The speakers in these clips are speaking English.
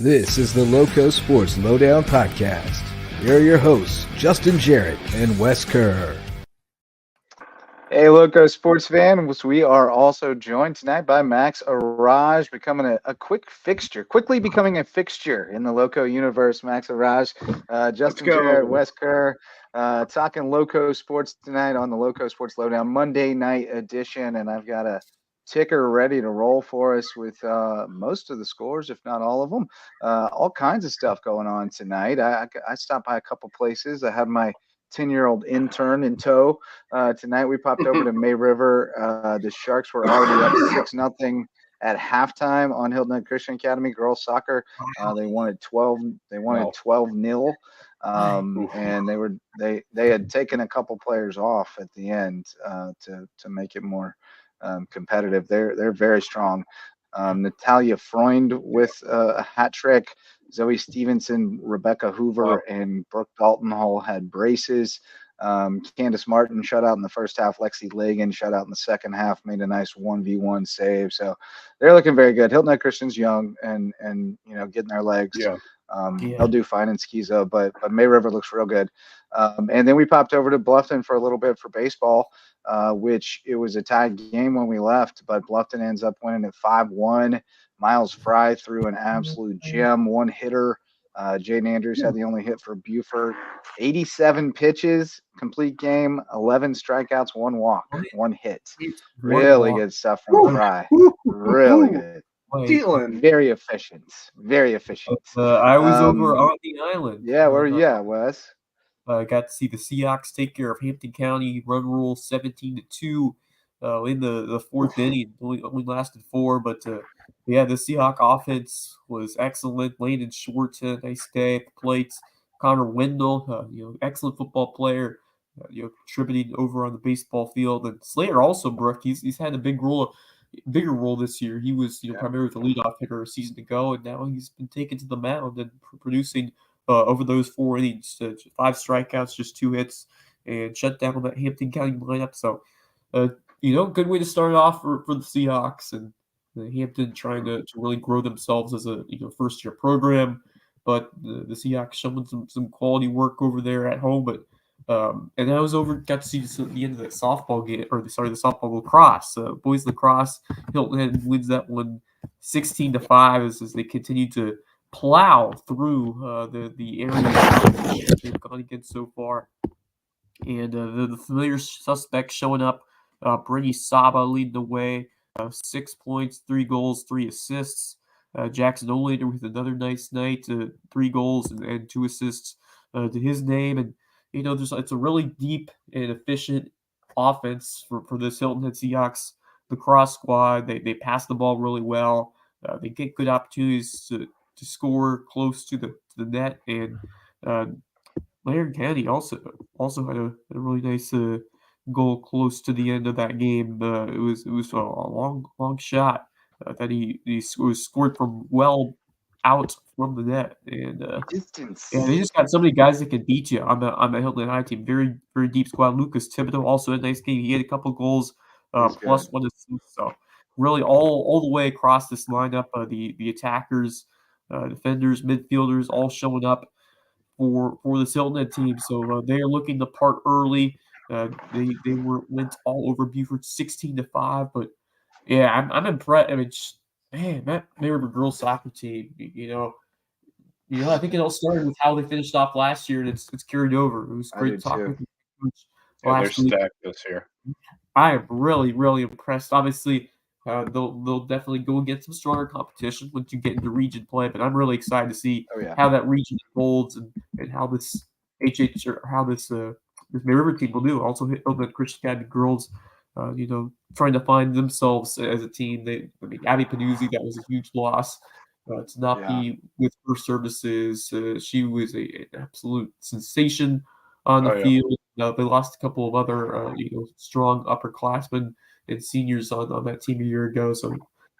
This is the LowcoSports Lowdown podcast. Here are your hosts, Justin Jarrett and Wes Kerr. Hey, LowcoSports fans. We are also joined tonight by Max Araj, becoming quickly becoming a fixture in the Lowco universe. Max Araj, Justin Jarrett, Wes Kerr, talking LowcoSports tonight on the LowcoSports Lowdown Monday night edition, and I've got a ticker ready to roll for us with most of the scores, if not all of them. All kinds of stuff going on tonight. I stopped by a couple places. I had my 10-year-old intern in tow. Tonight we popped over to May River. The Sharks were already up 6-0 at halftime on Hilton Head Christian Academy girls soccer. They wanted 12. They wanted 12-0. And they had taken a couple players off at the end to make it more competitive. They're very strong. Natalia Freund with a hat trick. Zoe Stevenson, Rebecca Hoover, and Brooke Dalton-Hall had braces. Candace Martin shut out in the first half. Lexi Lagan shut out in the second half, made a nice 1v1 save. So they're looking very good. Hilton Head Christian's young and getting their legs. They'll do fine in Schizo, but May River looks real good. And then we popped over to Bluffton for a little bit for baseball, which it was a tied game when we left, but Bluffton ends up winning at 5-1. Miles Fry threw an absolute gem, one hitter. Jaden Andrews had the only hit for Buford. 87 pitches, complete game, 11 strikeouts, one walk, one hit. Really good stuff from Fry. Really good. Dylan. Very efficient. Very efficient. I was over on the island. Yeah, where were you at, Wes? I got to see the Seahawks take care of Hampton County, run rule 17-2 in the fourth inning. Only lasted 4, but the Seahawk offense was excellent. Landon Schwartz had a nice day at the plate. Connor Wendell, excellent football player, contributing over on the baseball field. And Slater also, Brooke, he's had a bigger role this year. He was primarily the leadoff hitter a season ago, and now he's been taken to the mound and producing over those 4 innings, 5 strikeouts, just 2 hits, and shut down that Hampton County lineup. So, good way to start off for the Seahawks, and Hampton trying to really grow themselves as a first-year program. But the Seahawks showing some quality work over there at home. But and I got to see the end of the softball game, the softball lacrosse. Boys lacrosse, Hilton Head wins that one 16-5 as they continue to plow through the area they've gone against so far. And the familiar suspects showing up. Brittany Saba leading the way, 6 points, 3 goals, 3 assists. Jackson Olander with another nice night, 3 goals and 2 assists to his name. And it's a really deep and efficient offense for this Hilton Head Seahawks lacrosse squad. They pass the ball really well. They get good opportunities to score close to the net. And Laird County also had a really nice goal close to the end of that game. It was a long shot that he was scored from well out from the net, and Distance. Yeah, they just got so many guys that can beat you on the Hilton High team. Very, very deep squad. Lucas Thibodeau also had a nice game. He had a couple goals, plus 1 assist. So really all the way across this lineup, the attackers, defenders, midfielders, all showing up for this Hilton Head team. So they are looking the part early. They went all over Buford 16-5, but yeah, I'm impressed. I mean, that May River girls soccer team, I think it all started with how they finished off last year, and it's carried over. It was great talking with Coach last week. They're stacked this year. I am really, really impressed. Obviously, they'll definitely go against some stronger competition once you get into region play, but I'm really excited to see how that region unfolds and how this this May River team will do. Also, the Christian Academy girls, trying to find themselves as a team. Abby Panuzzi, that was a huge loss. To not be with her services. She was an absolute sensation on the field. They lost a couple of other strong upperclassmen and seniors on that team a year ago. So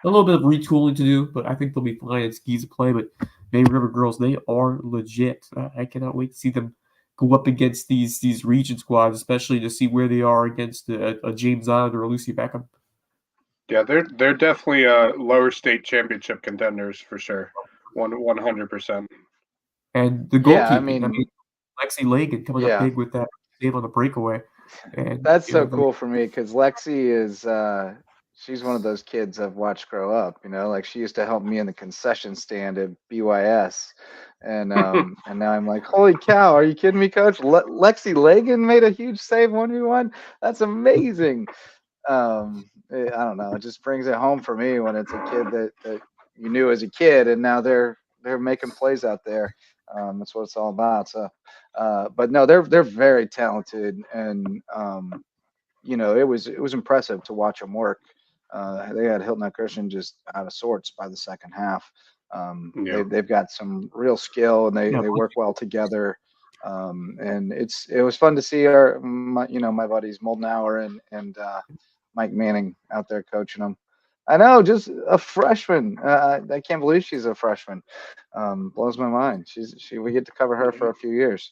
a little bit of retooling to do, but I think they'll be fine at skis to play. But May River girls, they are legit. I cannot wait to see them go up against these region squads, especially to see where they are against a James Island or a Lucy Beckham. Yeah, they're definitely lower state championship contenders for sure. 100%. And the Yeah, I goalkeeping. mean, Lexi Lagan coming up yeah. big with that save on the breakaway. And That's so cool for me because Lexi is she's one of those kids I've watched grow up. Like she used to help me in the concession stand at BYS, and now I'm like, holy cow, are you kidding me, Coach? Lexi Lagan made a huge save 1v1. That's amazing. I don't know. It just brings it home for me when it's a kid that you knew as a kid, and now they're making plays out there. That's what it's all about. So, but no, they're very talented, and it was impressive to watch them work. They had Hilton Christian just out of sorts by the second half. They've got some real skill, and they work well together. And it was fun to see my buddies Moldenauer and Mike Manning out there coaching them. I know, just a freshman. I can't believe she's a freshman. Blows my mind. We get to cover her for a few years.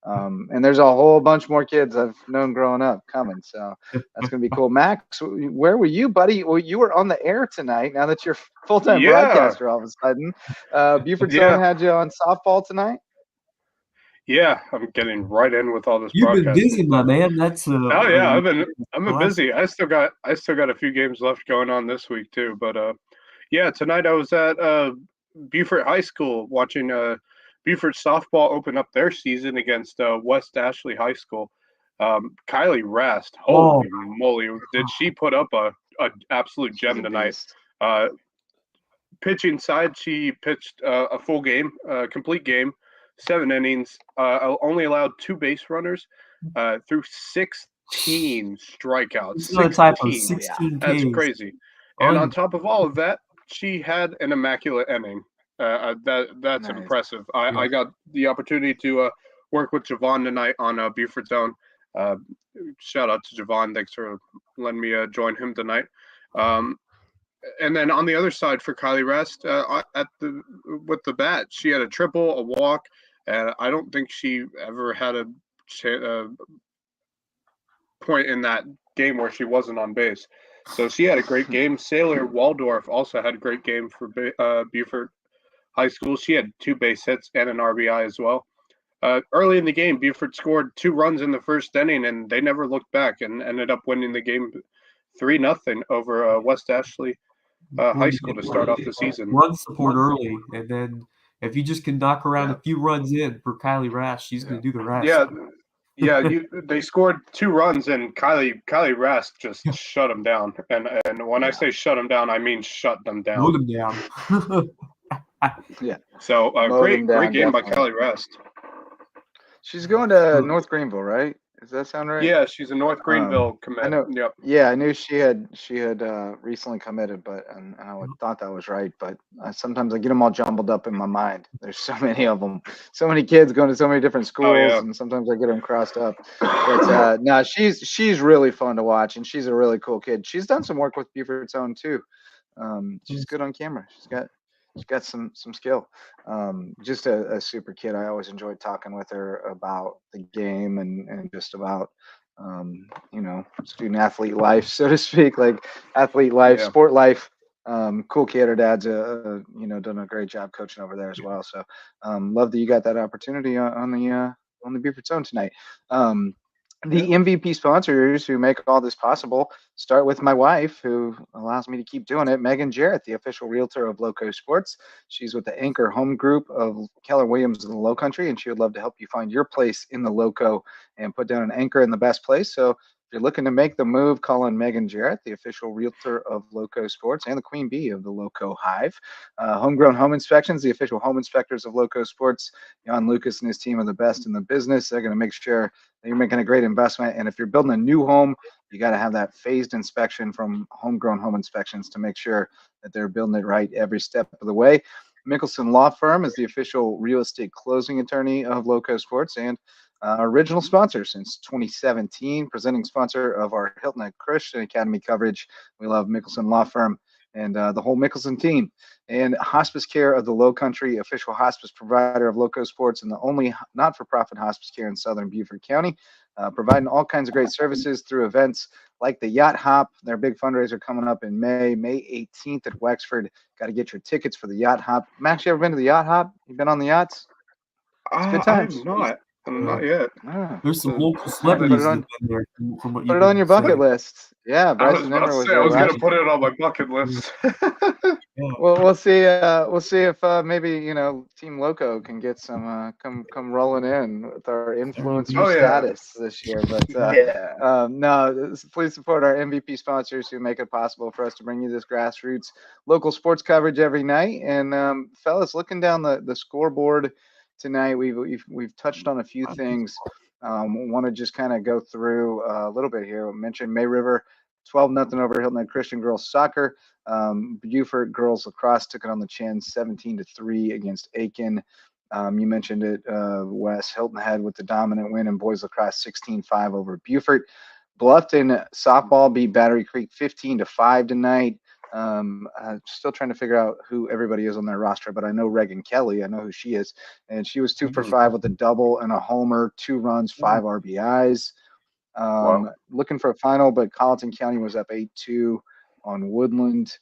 And there's a whole bunch more kids I've known growing up coming. So that's going to be cool. Max, where were you, buddy? Well, you were on the air tonight now that you're full-time broadcaster all of a sudden. Buford Zone had you on softball tonight? Yeah, I'm getting right in with all this. You've been busy, my man. That's oh yeah, I've been busy. I still got a few games left going on this week too. But yeah, tonight I was at Buford High School watching Buford softball open up their season against West Ashley High School. Kylie Rast, holy moly, did she put up a absolute gem tonight? Pitching side, she pitched a full game, complete game. 7 innings, only allowed 2 base runners, through 16 strikeouts. 16. That's crazy. And on top of all of that, she had an immaculate inning. That's nice. Impressive. I got the opportunity to work with Javon tonight on Buford Zone. Shout out to Javon. Thanks for letting me join him tonight. And then on the other side for Kylie Rest, with the bat, she had a triple, a walk. And I don't think she ever had a point in that game where she wasn't on base. So she had a great game. Sailor Waldorf also had a great game for Buford High School. She had 2 base hits and an RBI as well. Early in the game, Buford scored 2 runs in the first inning, and they never looked back and ended up winning the game 3-0 over West Ashley High School to start off the season. Run support early, and then if you just can knock around a few runs in for Kylie Rast, she's going to do the rest. Yeah. They scored 2 runs, and Kylie Rast just shut them down. And when I say shut them down, I mean shut them down. Mowed them down. Yeah. So great game by Kylie Rast. She's going to North Greenville, right? Does that sound right? Yeah, she's a North Greenville commit. I know. Yep. Yeah, I knew she had recently committed, but and I thought that was right. But sometimes I get them all jumbled up in my mind. There's so many of them, so many kids going to so many different schools, and sometimes I get them crossed up. But no, she's really fun to watch, and she's a really cool kid. She's done some work with Buford's Own too. She's good on camera. She's got some skill. Just a super kid. I always enjoyed talking with her about the game and just about student athlete life, so to speak, like athlete life, sport life. Cool kid. Her dad's done a great job coaching over there as well. So love that you got that opportunity on the Buford Zone tonight. The MVP sponsors who make all this possible start with my wife, who allows me to keep doing it, Megan Jarrett, the official realtor of LowcoSports. She's with the Anchor Home Group of Keller Williams in the Lowcountry, and she would love to help you find your place in the Lowco and put down an anchor in the best place. So if you're looking to make the move, call on Megan Jarrett, the official realtor of LowcoSports and the queen bee of the Lowco Hive. Homegrown Home Inspections, the official home inspectors of LowcoSports. Jan Lucas and his team are the best in the business. They're going to make sure that you're making a great investment. And if you're building a new home, you got to have that phased inspection from Homegrown Home Inspections to make sure that they're building it right every step of the way. Mickelson Law Firm is the official real estate closing attorney of LowcoSports and original sponsor since 2017, presenting sponsor of our Hilton Christian Academy coverage. We love Mickelson Law Firm. and the whole Mickelson team. And hospice care of the Lowcountry, official hospice provider of LowcoSports and the only not-for-profit hospice care in Southern Beaufort County, providing all kinds of great services through events like the Yacht Hop. Their big fundraiser coming up in May 18th at Wexford. Got to get your tickets for the Yacht Hop. Max, you ever been to the Yacht Hop? You been on the yachts? It's good times. I'm not yet. There's some local celebrities that have been there from what you put it on your bucket list. Yeah, Bryson Emmer was there. I was going to put it on my bucket list. Well, we'll see. We'll see if maybe Team Loco can get some come rolling in with our influencer status this year. But no, please support our MVP sponsors who make it possible for us to bring you this grassroots local sports coverage every night. And fellas, looking down the scoreboard tonight, we've touched on a few things. Want to just kind of go through a little bit here. We mentioned May River 12-0 over Hilton Head Christian girls soccer. Beaufort girls lacrosse took it on the chin 17-3 against Aiken. You mentioned it, Wes. Hilton Head with the dominant win in boys lacrosse 16-5 over Beaufort. Bluffton softball beat Battery Creek 15-5 tonight. I'm still trying to figure out who everybody is on their roster, but I know Reagan Kelly. I know who she is. And she was 2 for 5 with a double and a homer, 2 runs, 5 RBIs. Looking for a final, but Colleton County was up 8-2 on Woodland.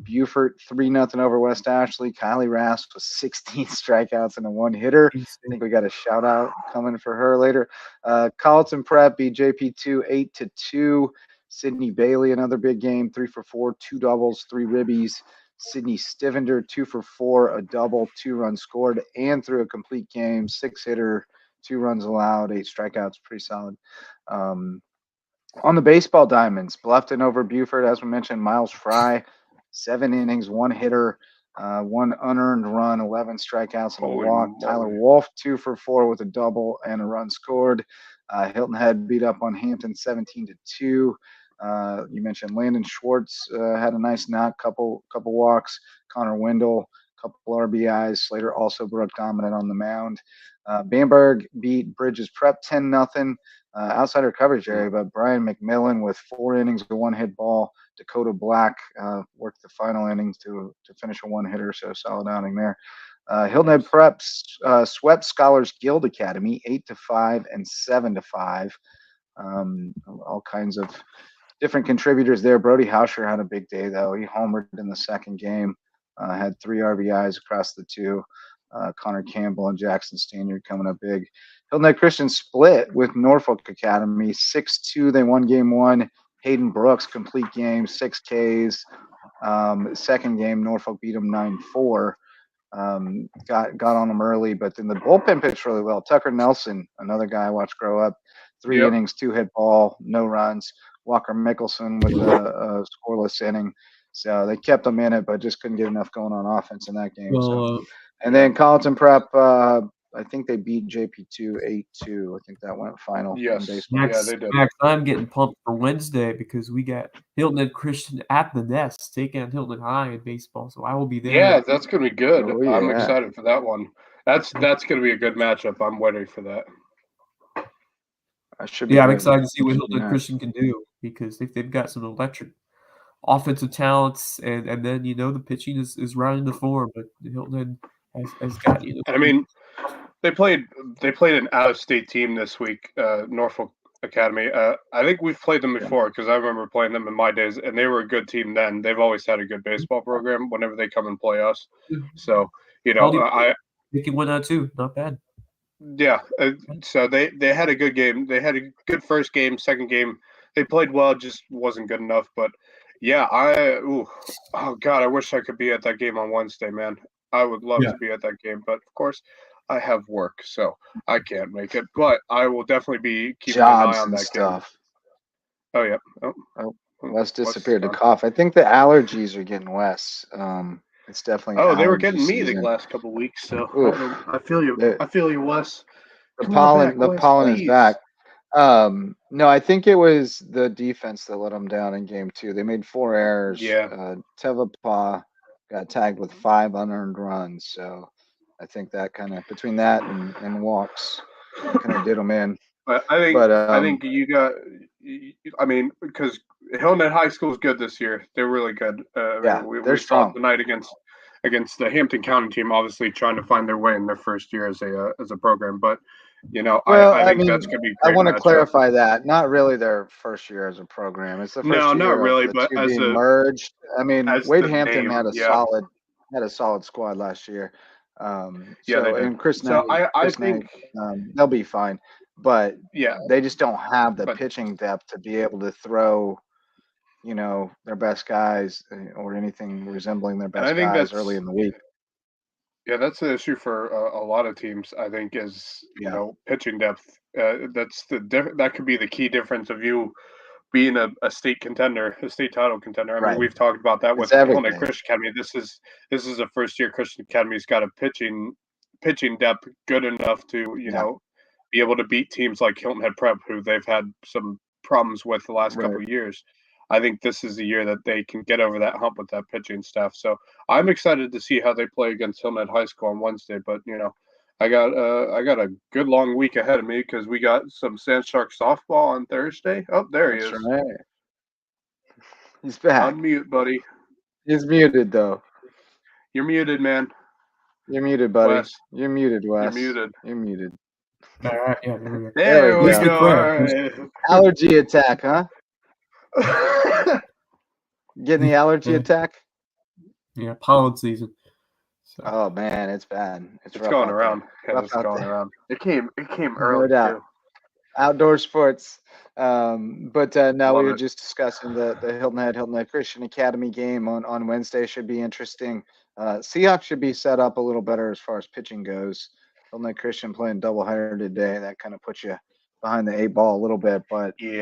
Beaufort 3-0 over West Ashley. Kylie Rask with 16 strikeouts and a 1-hitter. I think we got a shout out coming for her later. Colleton Prep beat JP2 8-2. Sydney Bailey, another big game, 3 for 4, 2 doubles, 3 ribbies. Sydney Stivender, 2 for 4, a double, 2 runs scored, and threw a complete game, 6-hitter, 2 runs allowed, 8 strikeouts, pretty solid. On the baseball diamonds, Bluffton over Beaufort, as we mentioned, Miles Fry, 7 innings, 1 hitter, 1 unearned run, 11 strikeouts and a walk. Tyler Wolf, 2 for 4 with a double and a run scored. Hilton Head beat up on Hampton 17-2. You mentioned Landon Schwartz had a nice knock, couple walks. Connor Wendell, couple RBIs. Slater also broke dominant on the mound. Bamberg beat Bridges Prep 10-0. Outsider coverage area, but Brian McMillan with 4 innings to 1 hit ball. Dakota Black worked the final innings to finish a 1-hitter, so solid outing there. Hilton Head Prep swept Scholars Guild Academy 8-5 and 7-5. All kinds of different contributors there. Brody Hauscher had a big day though. He homered in the second game, had 3 RBIs across the 2. Connor Campbell and Jackson Stanyard coming up big. Hilton Head Christian split with Norfolk Academy 6-2. They won game 1. Hayden Brooks complete game, 6 Ks. Second game, Norfolk beat them 9-4. Got on them early, but then the bullpen pitched really well. Tucker Nelson, another guy I watched grow up, 3 innings, 2 hit ball, no runs. Walker Mickelson with a scoreless inning. So they kept them in it, but just couldn't get enough going on offense in that game. And then Colleton Prep, I think they beat JP2 8-2. I think that went final. Yes. Max, they did. Max, I'm getting pumped for Wednesday because we got Hilton Head Christian at the Nest taking on Hilton High in baseball. So I will be there. Yeah, that's going to be good. I'm excited for that one. That's going to be a good matchup. I'm waiting for that. I'm excited to see what Hilton Head Christian can do because they've got some electric offensive talents, and then the pitching is rounding the form, but Hilton Head has got I mean, they played an out-of-state team this week, Norfolk Academy. I think we've played them before because I remember playing them in my days, and they were a good team then. They've always had a good baseball program whenever they come and play us. So they can win that too. Not bad. Yeah. So they had a good game. They had a good first game. Second game, they played well, just wasn't good enough. But yeah, oh God, I wish I could be at that game on Wednesday, man. I would love to be at that game, but of course I have work, so I can't make it. But I will definitely be keeping an eye on that stuff. Game. Oh yeah. Oh, Wes disappeared to cough. I think the allergies are getting Wes. It's definitely. Oh, they were getting me the last couple of weeks, so I feel you. I feel you, Wes. The pollen is back. No, I think it was the defense that let them down in game 2. They made 4 errors. Yeah. Tevapa got tagged with 5 unearned runs. So I think that kind of between that and walks kind of did them in. I think you got. I mean, because Hilton Head High School is good this year. They're really good. They're strong saw tonight against the Hampton County team, obviously trying to find their way in their first year as a program. But I think that's going to be. I want to clarify that not really their first year as a program. It's the first year not really, of the but two as being merged. I mean, Wade Hampton name, had a solid squad last year. And Chris I think they'll be fine, but yeah, they just don't have the pitching depth to be able to throw, their best guys or anything resembling their best guys early in the week. Yeah, that's the issue for a lot of teams. I think is pitching depth. That could be the key difference of you being a state contender, a state title contender. I mean, we've talked about that with Hilton Head Christian Academy. This is a first year Christian Academy's got a pitching depth good enough to be able to beat teams like Hilton Head Prep, who they've had some problems with the last couple of years. I think this is the year that they can get over that hump with that pitching staff. So I'm excited to see how they play against Hilton Head High School on Wednesday. But I got a good long week ahead of me because we got some Sand Shark softball on Thursday. Oh, there he is. Right. He's back. Unmute, buddy. He's muted though. You're muted, man. You're muted, buddy. Wes. You're muted, Wes. You're muted. All right, yeah, there we go. All right. Allergy attack, huh? Getting the allergy attack? Yeah, pollen season. So. Oh man, it's bad. It's going around. It's going around. It came early too. Outdoor sports. But now we were just discussing the Hilton Head Christian Academy game on Wednesday. Should be interesting. Seahawks should be set up a little better as far as pitching goes. Hilton Head Christian playing doubleheader today. That kind of puts you behind the 8 ball a little bit, but they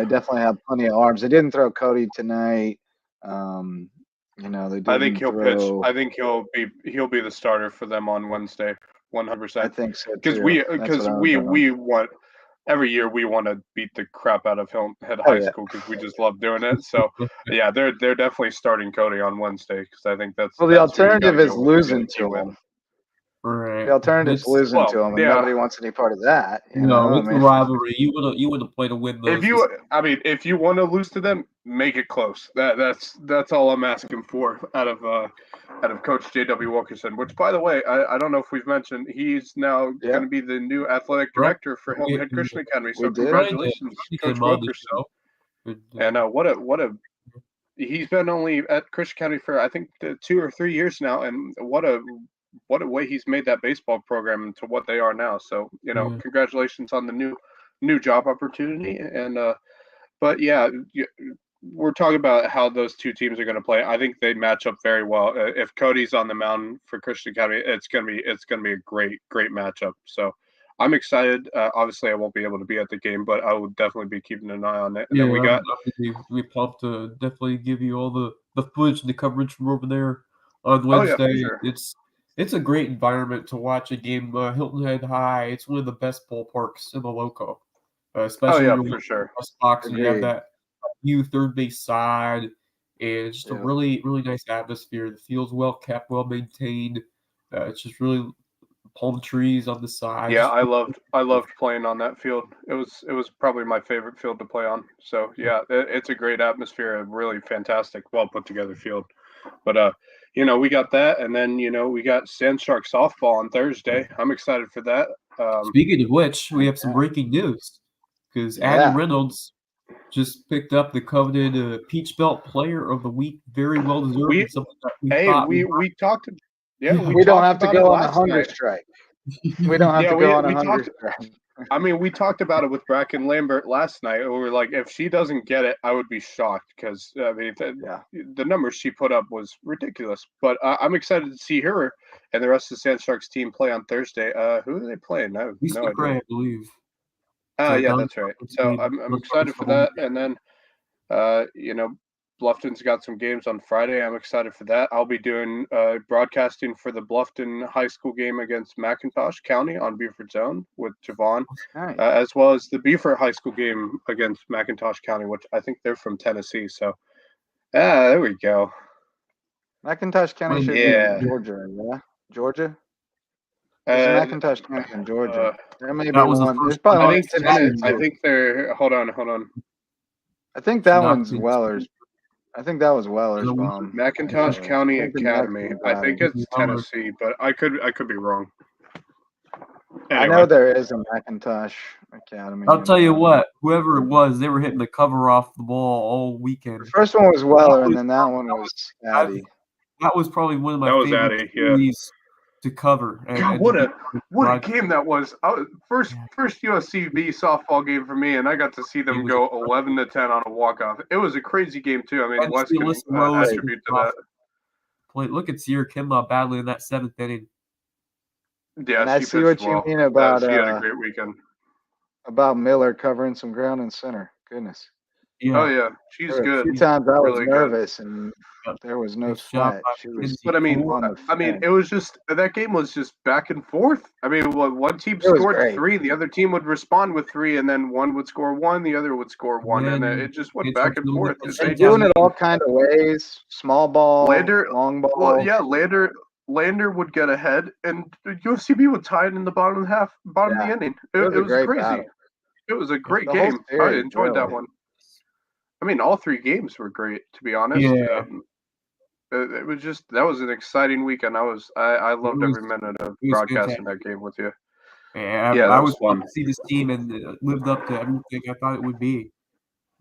definitely have plenty of arms. They didn't throw Cody tonight. They didn't I think he'll pitch. I think he'll be the starter for them on Wednesday, 100%. I think so because we want every year we want to beat the crap out of Hilton Head High School because we just love doing it. So yeah, they're definitely starting Cody on Wednesday because I think that's the alternative is losing to him. Right. The alternative is losing to him, and nobody wants any part of that. It's a rivalry. You would have played to win those. If you want to lose to them, make it close. That's all I'm asking for out of Coach J.W. Wilkerson. Which, by the way, I don't know if we've mentioned, he's now going to be the new athletic director for Hilton Head Christian Academy. So congratulations, Coach Wilkerson. And he's been only at Christian Academy for I think 2 or 3 years now, and what a way he's made that baseball program into what they are now. So, congratulations on the new job opportunity. And, but yeah, we're talking about how those two teams are going to play. I think they match up very well. If Cody's on the mound for Christian Academy, it's going to be a great matchup. So I'm excited. Obviously I won't be able to be at the game, but I will definitely be keeping an eye on it. And then we pumped to definitely give you all the footage and the coverage from over there on Wednesday. Sure. It's a great environment to watch a game. Hilton Head High, it's one of the best ballparks in the Lowco, especially for sure. Box, and you have that new third base side, and it's just a really, really nice atmosphere. The field's well kept, well maintained. It's just really palm trees on the side. Yeah, I loved playing on that field. It was probably my favorite field to play on. So yeah, it's a great atmosphere, a really fantastic, well put together field. But we got that, and then we got Sand Shark softball on Thursday. I'm excited for that. Speaking of which, we have some breaking news because Adam Reynolds just picked up the coveted Peach Belt Player of the Week. Very well deserved. We talked. We don't have to go on a hunger strike. We don't have to go on a hunger strike. I mean, we talked about it with Bracken Lambert last night. We were like, if she doesn't get it, I would be shocked because the numbers she put up was ridiculous. But I'm excited to see her and the rest of the Sand Sharks team play on Thursday. Who are they playing? I have no idea. I believe. Yeah, that's right. So I'm excited for that. And then, Bluffton's got some games on Friday. I'm excited for that. I'll be doing broadcasting for the Bluffton High School game against McIntosh County on Beaufort Zone with Javon, as well as the Beaufort High School game against McIntosh County, which I think they're from Tennessee. So, there we go. McIntosh County should be in Georgia, yeah? Georgia? McIntosh County in Georgia. There may be one. There's probably I think they're – hold on. I think that one's Weller's. I think that was Weller's bomb. McIntosh County Academy. I think it's Tennessee, but I could be wrong. Anyway. I know there is a McIntosh Academy. I'll tell you what, whoever it was, they were hitting the cover off the ball all weekend. The first one was Weller, and then that one was Addy. That was probably one of my favorite series to cover. God, what a game that was! First USCB softball game for me, and I got to see them go 11-10 on a walk-off. It was a crazy game too. I mean, Wes can attribute to that. Look at Sierra Kinlaw battling in that 7th inning. Yeah, and I see what you mean about. She had a great weekend. About Miller covering some ground in center. Goodness. Yeah. Oh yeah, she's good. A few times I was nervous, and there was no sweat. But I mean, it was just that game was just back and forth. I mean, one team scored 3, the other team would respond with 3, and then one would score 1, the other would score 1, and it just went back and forth. They're doing it all kind of ways: small ball, long ball. Well, yeah, Lander would get ahead, and USCB would tie it in the bottom of the inning. It was crazy. Battle. It was a great game. I enjoyed that one. I mean, all 3 games were great, to be honest. Yeah. It was that was an exciting weekend. I loved every minute of broadcasting that game with you. Yeah, I was fun to see this team, and it lived up to everything I thought it would be.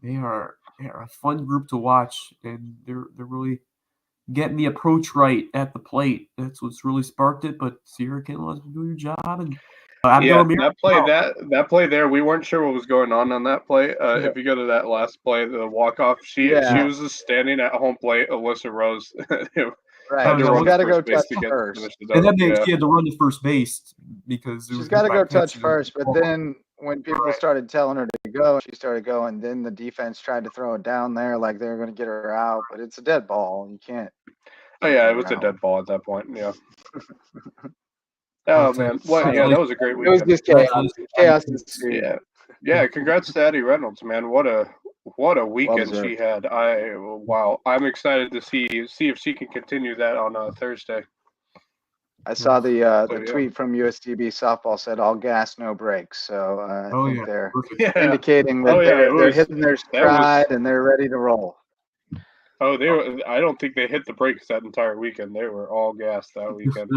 They are a fun group to watch, and they're really getting the approach right at the plate. That's what's really sparked it. But Sierra Kinlaw's been doing your job, and that play there, we weren't sure what was going on that play. If you go to that last play, the walk off, she was just standing at home plate. Alyssa Rose, right? She's got to go touch first, and then she had to run to first base because she's got to go touch first. But then when people started telling her to go, she started going. Then the defense tried to throw it down there like they were going to get her out, but it's a dead ball. You can't. Oh yeah, it was a dead ball at that point. Yeah. Oh man, that was a great weekend. It was just chaos. Yeah. Congrats to Addie Reynolds, man. What a weekend she had. I'm excited to see if she can continue that on Thursday. I saw the tweet from USDB softball said all gas, no brakes. So I think they're indicating that they're hitting their stride and they're ready to roll. Oh, I don't think they hit the brakes that entire weekend. They were all gas that weekend.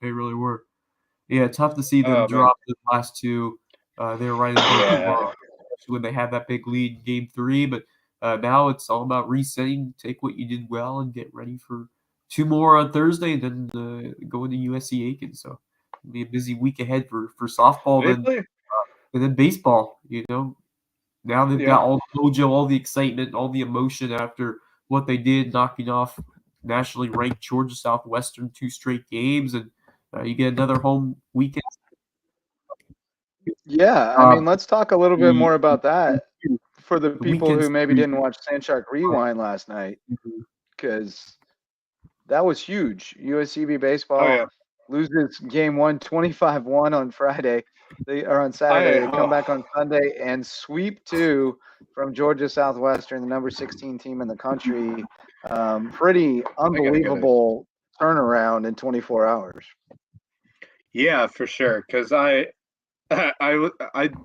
They really were. Yeah, tough to see them drop the last 2. They were right in the when they had that big lead in Game 3. But now it's all about resetting, take what you did well, and get ready for 2 more on Thursday, and then go into USC Aiken. So it'll be a busy week ahead for softball and then baseball. You know, now they've got all the mojo, all the excitement, all the emotion after what they did, knocking off nationally ranked Georgia Southwestern 2 straight games, and you get another home weekend. Yeah, I mean, let's talk a little bit more about that for the people who maybe didn't watch Sandshark Rewind last night, because that was huge. USCB baseball loses game 1, 25-1 on Friday. They are on Saturday. They come back on Sunday and sweep 2 from Georgia Southwestern, the number 16 team in the country. Pretty unbelievable turnaround in 24 hours. Yeah, for sure. Because I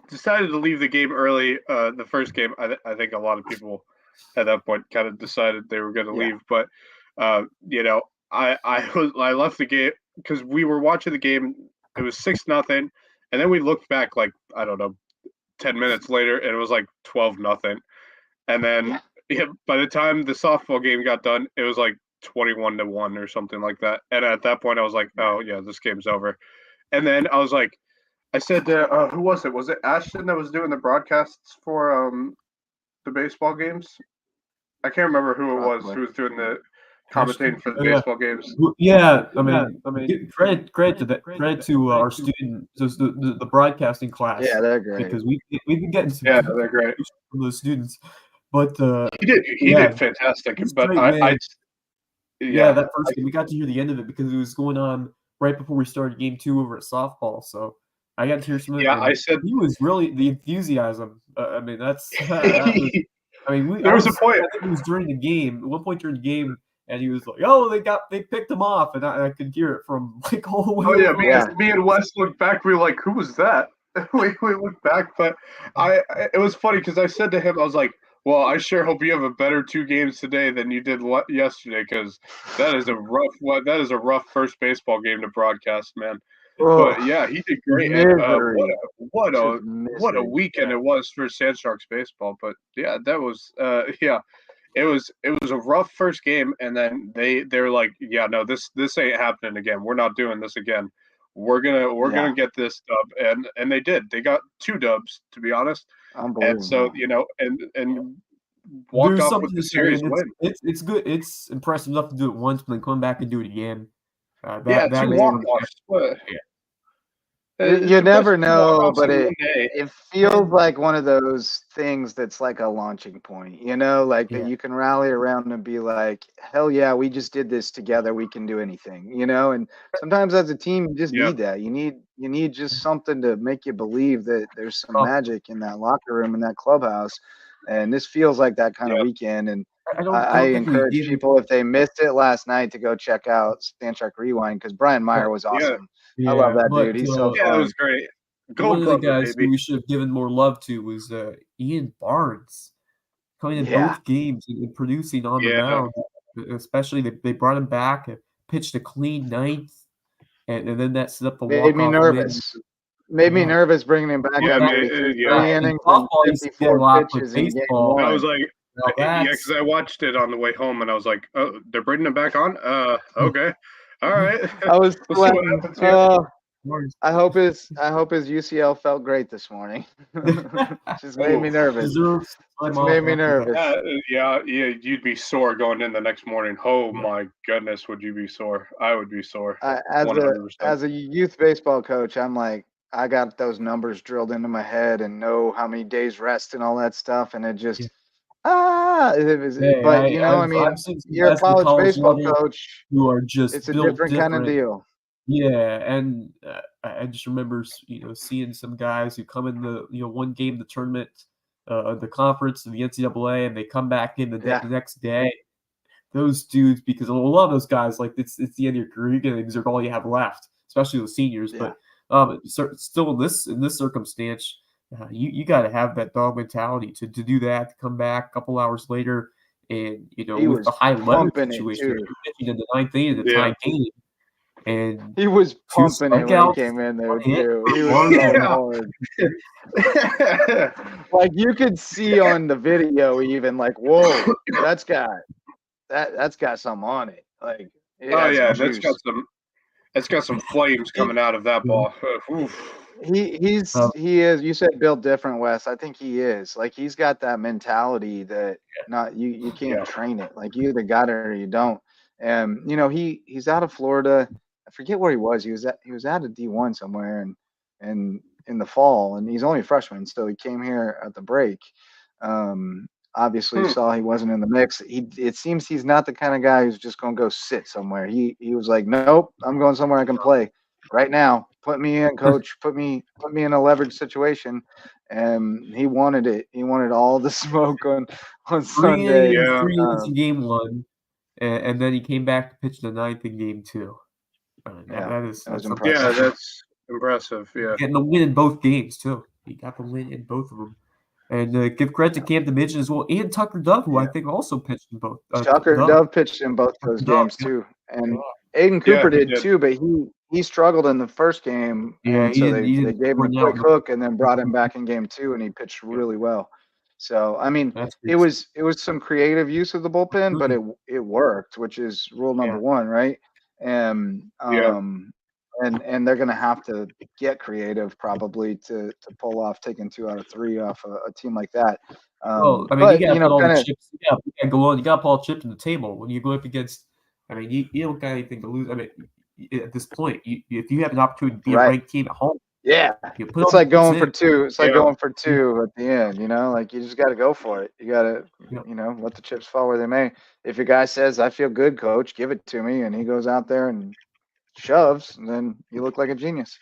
decided to leave the game early. The first game, I think a lot of people at that point kind of decided they were going to leave. But I left the game because we were watching the game. It was 6-0, and then we looked back 10 minutes later, and it was 12-0. And then by the time the softball game got done, it was 21-1 or something like that. And at that point, I was like, oh yeah, this game's over. And then I was like, I said to who was it? Was it Ashton that was doing the broadcasts for the baseball games? I can't remember who it was who was doing the commentating for the baseball games. Yeah, I mean, credit to that. Credit to our student, the broadcasting class. Yeah, they're great because we've been getting some. Yeah, they're great from the students. But he did fantastic. But that first game we got to hear the end of it because it was going on right before we started game 2 over at softball. So I got to hear some of it. Yeah, I said he was really the enthusiasm. I mean, that's. There was a point. I think it was during the game. At one point during the game, and he was like, "Oh, they picked him off," and I could hear it from all the way. Oh yeah, me and Wes looked back. We were like, "Who was that?" we looked back, but it was funny because I said to him, I was like, Well, I sure hope you have a better 2 games today than you did yesterday, because that is a rough first baseball game to broadcast, man. But yeah, he did great. And what a weekend it was for Sandsharks baseball. But yeah, that was it was a rough first game, and then they're like, yeah, no, this ain't happening again. We're not doing this again. We're gonna get this dub, and they did. They got 2 dubs, to be honest. And so, and walked off with the series win. It's good. It's impressive enough to do it once, but then come back and do it again. 2 walk-offs. You never know, but it feels like one of those things that's like a launching point, like that you can rally around and be like, hell yeah, we just did this together. We can do anything, and sometimes as a team, you just need that. You need just something to make you believe that there's some magic in that locker room, in that clubhouse. And this feels like that kind of weekend. And I encourage people, if they missed it last night, to go check out Sandshark Rewind, because Brian Meyer was awesome. I love that dude. He's so fun. It was great. One of the guys who we should have given more love to was Ian Barnes, coming in both games and producing on the mound. Especially they brought him back and pitched a clean ninth, and then that set up the walk-off. Made me nervous bringing him back. 3 innings and 54 pitches in game 1. I was like, because I watched it on the way home, and I was like, oh, they're bringing him back on? Okay. All right. I was I hope his UCL felt great this morning. Just made me nervous. Made me nervous. You'd be sore going in the next morning. Oh my goodness, would you be sore? I would be sore. As a youth baseball coach, I'm like, I got those numbers drilled into my head and know how many days rest and all that stuff, and it just but you're a college baseball coach who are just it's a different kind of deal. Yeah, and I just remember seeing some guys who come in the one game of the tournament, the conference, and the NCAA, and they come back in the next day. Those dudes, because a lot of those guys, like it's the end of your career, you're gonna exert all you have left, especially the seniors. But still in this circumstance, you got to have that dog mentality to do that, to come back a couple hours later, and with the high level situation, you're pitching in the 9th inning of the tie game. And he was pumping it when he came in there too. He was so hard. Like you could see on the video, even like, whoa, that's got something on it. Like, that's got some flames coming out of that ball. He is. You said built different, Wes. I think he is. Like he's got that mentality that you can't train it. Like you either got it or you don't. And he's out of Florida. I forget where he was. He was at a D1 somewhere, and in the fall, and he's only a freshman, so he came here at the break. Obviously saw he wasn't in the mix. It seems he's not the kind of guy who's just going to go sit somewhere. He was like, nope, I'm going somewhere I can play right now. Put me in, coach. Put me in a leverage situation. And he wanted it. He wanted all the smoke on Sunday. 3 innings in game 1, and then he came back to pitch the 9th in game 2. That's impressive. Yeah, that's impressive. Yeah, getting the win in both games too. He got the win in both of them. And give credit to Cam Dimension as well, and Tucker Dove, who I think also pitched in both. Tucker Dove pitched in both those games too, and Aiden Cooper did too. But he struggled in the first game, so they gave him a quick hook and then brought him back in game 2, and he pitched really well. So I mean, it was some creative use of the bullpen, but it worked, which is rule number 1, right? And they're going to have to get creative probably to pull off taking 2 out of 3 off a team like that. Well, I mean, you got to put all the chips. You got to put all chips on the table when you go up against. I mean, you don't got anything to lose. I mean, at this point, if you have an opportunity to be a ranked team at home, it's like going for 2. It's like going for 2 at the end. Like you just got to go for it. You got to, let the chips fall where they may. If your guy says, "I feel good, coach, give it to me," and he goes out there and shoves, and then you look like a genius.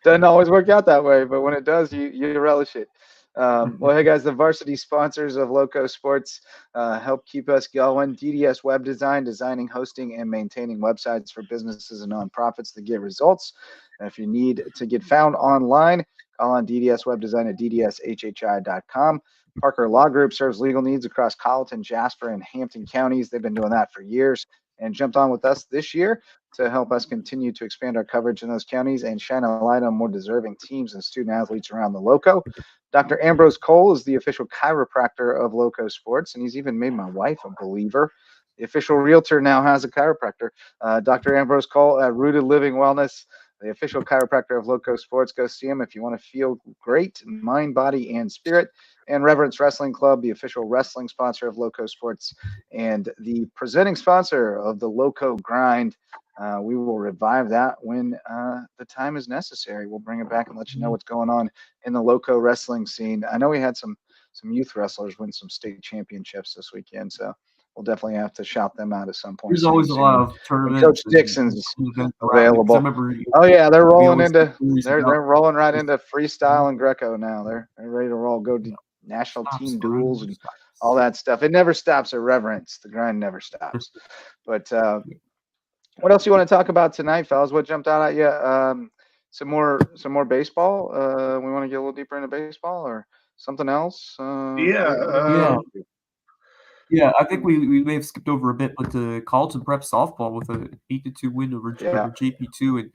Doesn't always work out that way, but when it does, you relish it. Well, hey guys, the varsity sponsors of LowcoSports help keep us going. DDS Web Design, designing, hosting, and maintaining websites for businesses and nonprofits that get results. And if you need to get found online, call on DDS Web Design at ddshhi.com. Parker Law Group serves legal needs across Colleton, Jasper, and Hampton counties. They've been doing that for years and jumped on with us this year to help us continue to expand our coverage in those counties and shine a light on more deserving teams and student athletes around the Lowco. Dr. Ambrose Cole is the official chiropractor of LowcoSports, and he's even made my wife a believer. The official realtor now has a chiropractor. Dr. Ambrose Cole at Rooted Living Wellness, the official chiropractor of LowcoSports. Go see him if you want to feel great, mind, body, and spirit. And Reverence Wrestling Club, the official wrestling sponsor of LowcoSports and the presenting sponsor of the Lowco Grind. We will revive that when the time is necessary. We'll bring it back and let you know what's going on in the Lowco wrestling scene. I know we had some youth wrestlers win some state championships this weekend, so we'll definitely have to shout them out at some point. There's always a lot of tournaments. Coach Dixon's available. Oh yeah, they're rolling into they're rolling right into freestyle and Greco now. They're ready to roll. Go to national team duels and all that stuff. It never stops at Reverence. The grind never stops. But what else you want to talk about tonight, fellas? What jumped out at you? Some more baseball. We want to get a little deeper into baseball or something else. Yeah, I think we may have skipped over a bit, but the Carleton Prep softball with an 8-2 win over JP2,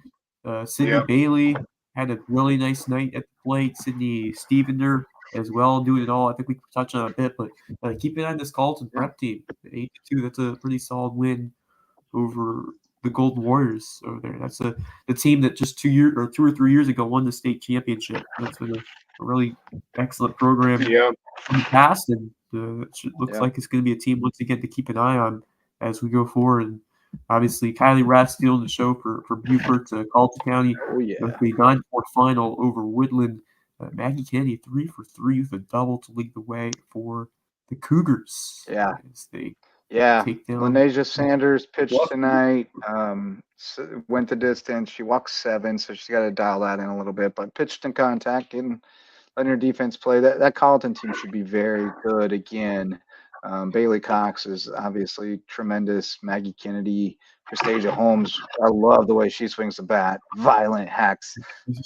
and Sydney Bailey had a really nice night at the plate. Sydney Stevener as well, doing it all. I think we can touch on it a bit, but keep an eye on this Carleton Prep team. 8-2, that's a pretty solid win over the Golden Warriors over there. That's the team that just 2 or 3 years ago won the state championship. That's been a really excellent program in the past, and it looks like it's going to be a team once again to keep an eye on as we go forward. And obviously, Kylie Rath stealing the show for Beaufort, Carleton County with the 9-4 final over Woodland. Maggie Kennedy 3 for 3 with a double to lead the way for the Cougars. Lenasia Sanders pitched tonight. Went the distance. She walked 7, so she's got to dial that in a little bit. But pitched in contact and letting her defense play. That Carleton team should be very good again. Bailey Cox is obviously tremendous. Maggie Kennedy, Christasia Holmes. I love the way she swings the bat. Violent hacks.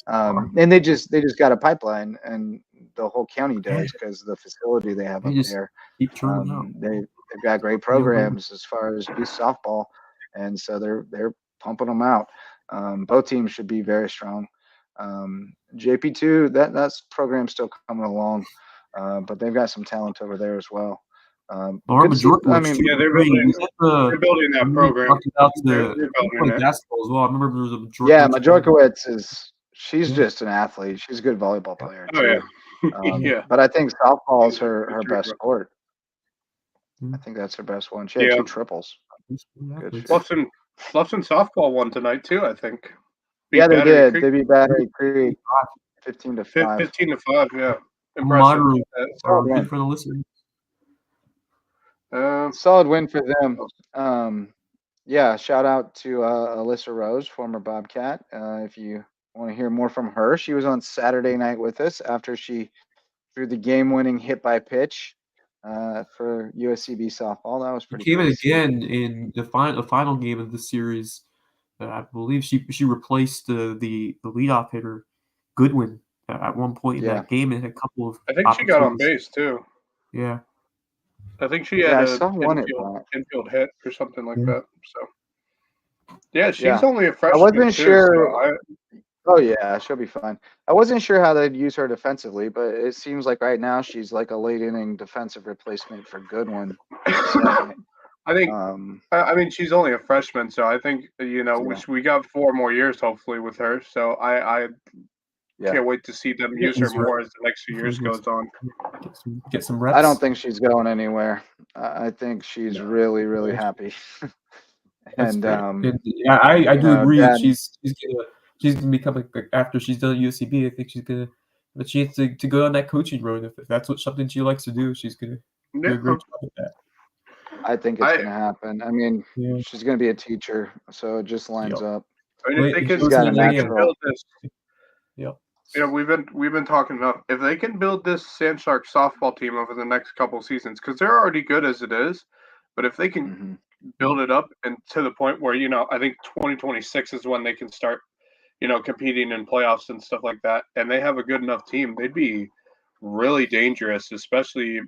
And they just got a pipeline, and the whole county does because of the facility they have up there. They've got great programs as far as youth softball, and so they're pumping them out. Both teams should be very strong. JP2, that's program's still coming along, but they've got some talent over there as well. they're building that program. Basketball as well. I remember there was a Majorkowicz. Yeah, Majorkowicz she's just an athlete. She's a good volleyball player too. But I think softball is her best sport. I think that's her best one. She had 2 triples. Bluffton softball won tonight too, I think. They did. They beat Battery Creek 15-5. 15-5, yeah. Impressive. Solid win for the listeners. Solid win for them. Shout out to Alyssa Rose, former Bobcat. If you want to hear more from her, she was on Saturday night with us after she threw the game-winning hit by pitch for USCB softball. That was pretty. She came in again in the final game of the series. I believe she replaced the leadoff hitter Goodwin at one point in that game, and had a couple of. I think she got on base too. Yeah. I think she had infield hit or something like that. So, she's only a freshman. I wasn't sure. She'll be fine. I wasn't sure how they'd use her defensively, but it seems like right now she's like a late inning defensive replacement for Goodwin. I think. I mean, she's only a freshman, so I think which we got 4 more years hopefully with her. So I can't wait to see them use her more as the next few years goes on. Get some reps. I don't think she's going anywhere. I think she's really, really happy. I do agree. She's gonna become after she's done at USCB. I think she's gonna have a chance to go on that coaching road. If that's something she likes to do, she's gonna do a great job at that. I think it's gonna happen. I mean, she's gonna be a teacher, so it just lines up. I mean, if they can build this. We've been talking about if they can build this Sandshark softball team over the next couple seasons, because they're already good as it is, but if they can build it up and to the point where I think 2026 is when they can start competing in playoffs and stuff like that, and they have a good enough team, they'd be really dangerous, especially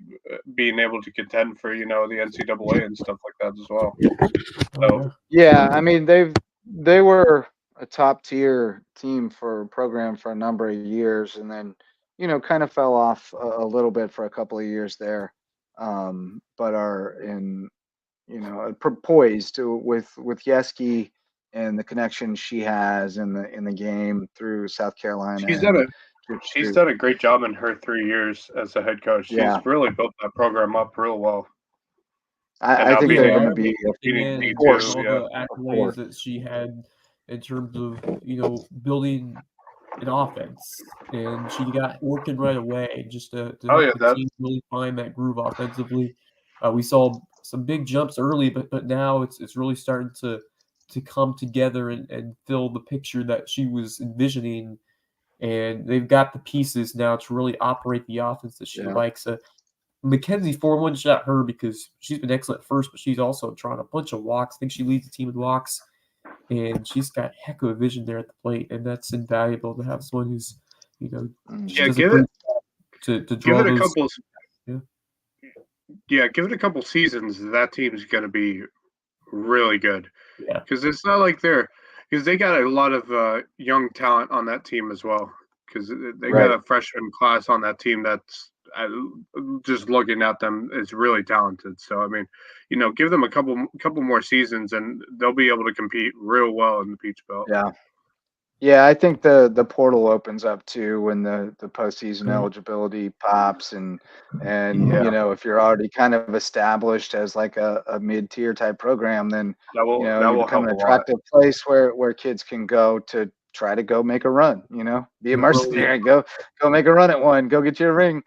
being able to contend for, the NCAA and stuff like that as well. So, yeah, I mean they were a top tier program for a number of years, and then kind of fell off a little bit for a couple of years there, but are in poised with Yeski and the connection she has in the game through South Carolina. She's done a great job in her 3 years as a head coach. She's really built that program up real well. I think they're going to be a force. All the accolades that she had in terms of building an offense, and she got working right away just to help the team really find that groove offensively. We saw some big jumps early, but now it's really starting to come together and fill the picture that she was envisioning. And they've got the pieces now to really operate the offense that she likes. Mackenzie Foreman, shout her because she's been excellent first, but she's also trying a bunch of walks. I think she leads the team in walks, and she's got heck of a vision there at the plate, and that's invaluable to have someone who's, give it a couple. Give it a couple seasons. That team's going to be really good. Yeah, because it's not like because they got a lot of young talent on that team as well. Because they got a freshman class on that team that's just looking at them is really talented. So I mean, give them a couple more seasons and they'll be able to compete real well in the Peach Belt. Yeah, I think the portal opens up too when the postseason eligibility pops, and if you're already kind of established as like a mid-tier type program, then you become an attractive place where kids can go to try to go make a run. Be a mercenary, go make a run at one, go get you a ring.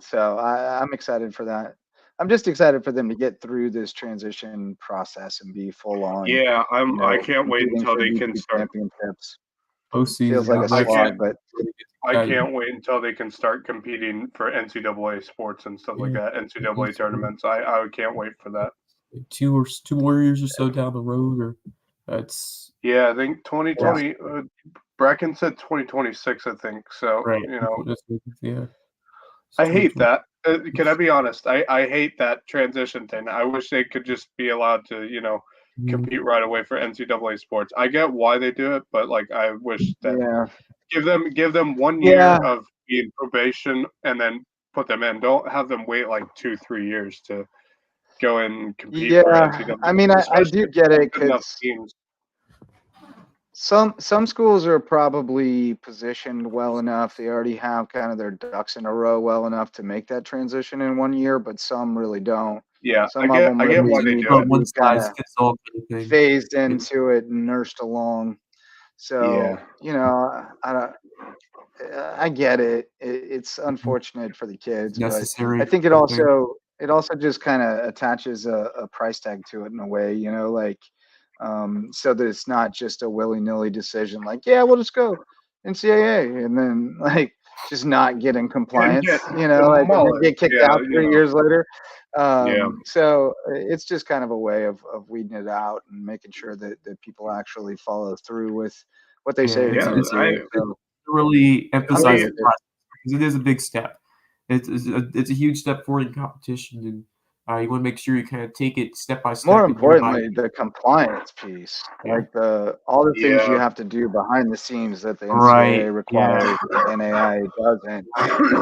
So I'm excited for that. I'm just excited for them to get through this transition process and be full on. Yeah, I can't wait until they can start championships. Postseason. Feels like a slog, but I can't wait until they can start competing for NCAA sports and stuff like that. NCAA tournaments. I can't wait for that. 2 more years or so down the road, or that's. Yeah, I think 2020. Bracken said 2026. I think so. Right. Yeah. I hate that. Can I be honest? I hate that transition thing. I wish they could just be allowed to, compete right away for NCAA sports. I get why they do it, but I wish that give them 1 year of being probation and then put them in. Don't have them wait 2-3 years to go and compete for NCAA. I mean, I do get it because some schools are probably positioned well enough. They already have kind of their ducks in a row well enough to make that transition in 1 year, but some really don't. Yeah, some of them I get why they do it. One size fits all kind of phased into it and nursed along. So I get it. It's unfortunate for the kids, necessary. But I think it also just kind of attaches a price tag to it in a way, so that it's not just a willy-nilly decision we'll just go NCAA and then just not get in compliance, and get kicked out 3 years later. So it's just kind of a way of weeding it out and making sure that people actually follow through with what they say. Really emphasize the process because it is a big step. It's a huge step forward in competition, and you want to make sure you kind of take it step by step. More importantly, the compliance piece, all the things you have to do behind the scenes that the NCAA requires, the NAI doesn't.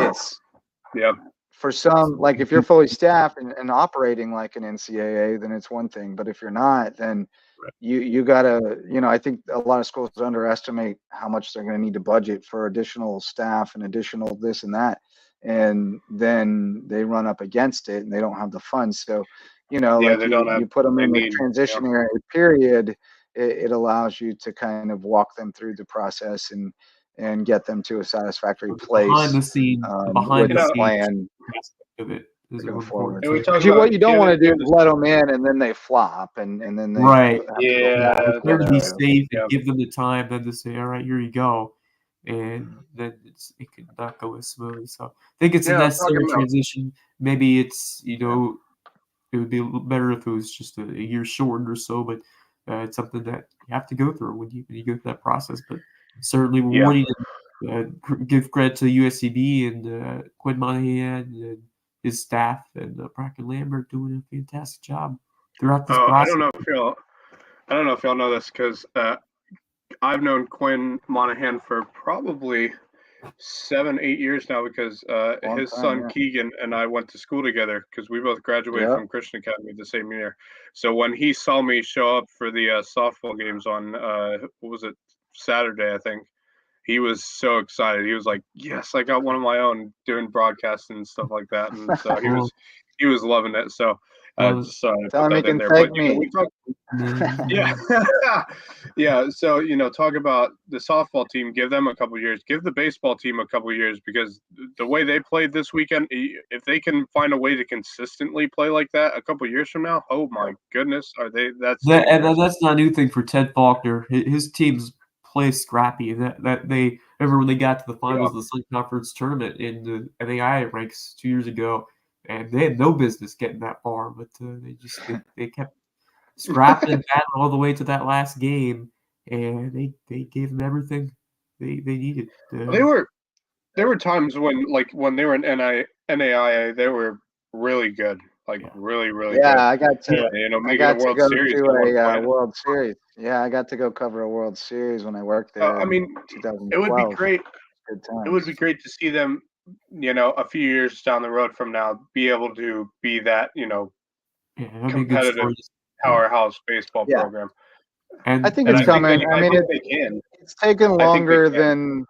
It's for some, if you're fully staffed and operating like an NCAA, then it's one thing. But if you're not, then you gotta, I think a lot of schools underestimate how much they're going to need to budget for additional staff and additional this and that. And then they run up against it and they don't have the funds. So, you put them in the transitionary period, it allows you to kind of walk them through the process and get them to a satisfactory place behind the scene plan of it. Go forward. What you don't want to do is let them in and then they flop and then they have to be safe and give them the time then to say, all right, here you go. And then it could not go as smoothly. So I think it's a necessary transition. Maybe it's, it would be a little better if it was just a year shortened or so, but it's something that you have to go through when you go through that process. But certainly rewarding give credit to USCB and Quinn Monahan and his staff and Bracken Lambert doing a fantastic job throughout this process. I don't know if y'all know this because I've known Quinn Monahan for probably 7-8 years now because his son Keegan and I went to school together because we both graduated from Christian Academy the same year. So when he saw me show up for the softball games on what was it, Saturday, I think, he was so excited. He was like, "Yes, I got one of my own doing broadcasting and stuff like that." And so he was loving it. So just tell him he can thank me. Yeah. Yeah. So, talk about the softball team, give them a couple years, give the baseball team a couple years, because the way they played this weekend, if they can find a way to consistently play like that a couple years from now, oh my goodness, that's not a new thing for Ted Faulkner. His teams play scrappy. That they remember when they got to the finals of the Sun Conference tournament in the NAIA ranks 2 years ago, and they had no business getting that far, but they kept scrapping and battling all the way to that last game, and they gave them everything they needed. There were times when they were in NAIA, they were really good. Really, really good. Yeah, I got to. Making a World Series. World Series. Yeah, I got to go cover a World Series when I worked there. I mean, 2012. it would be great. It would be great to see them, a few years down the road from now, be able to be that, competitive powerhouse baseball program. And I think it's coming. It's taken longer than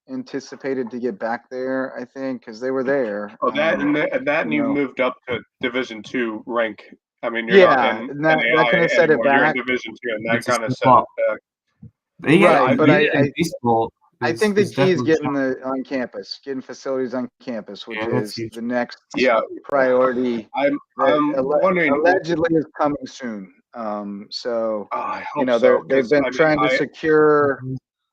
anticipated to get back there, I think, because they were there. Oh, and you moved up to Division II rank. I mean, you're not in that kind of set it back. You're in Division II, and that kind of set it back. Right, but I think the key is getting on campus, getting facilities on campus, which is the next priority. I'm wondering, allegedly is coming soon. So I hope they've been trying to secure.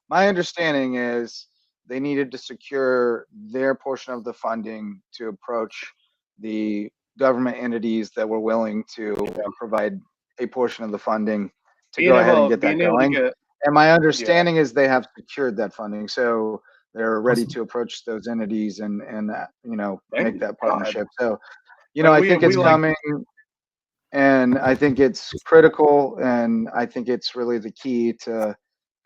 My understanding is they needed to secure their portion of the funding to approach the government entities that were willing to provide a portion of the funding to go ahead and get that going. And my understanding is they have secured that funding, so they're ready to approach those entities and make that partnership. So, I think it's coming, and I think it's critical, and I think it's really the key to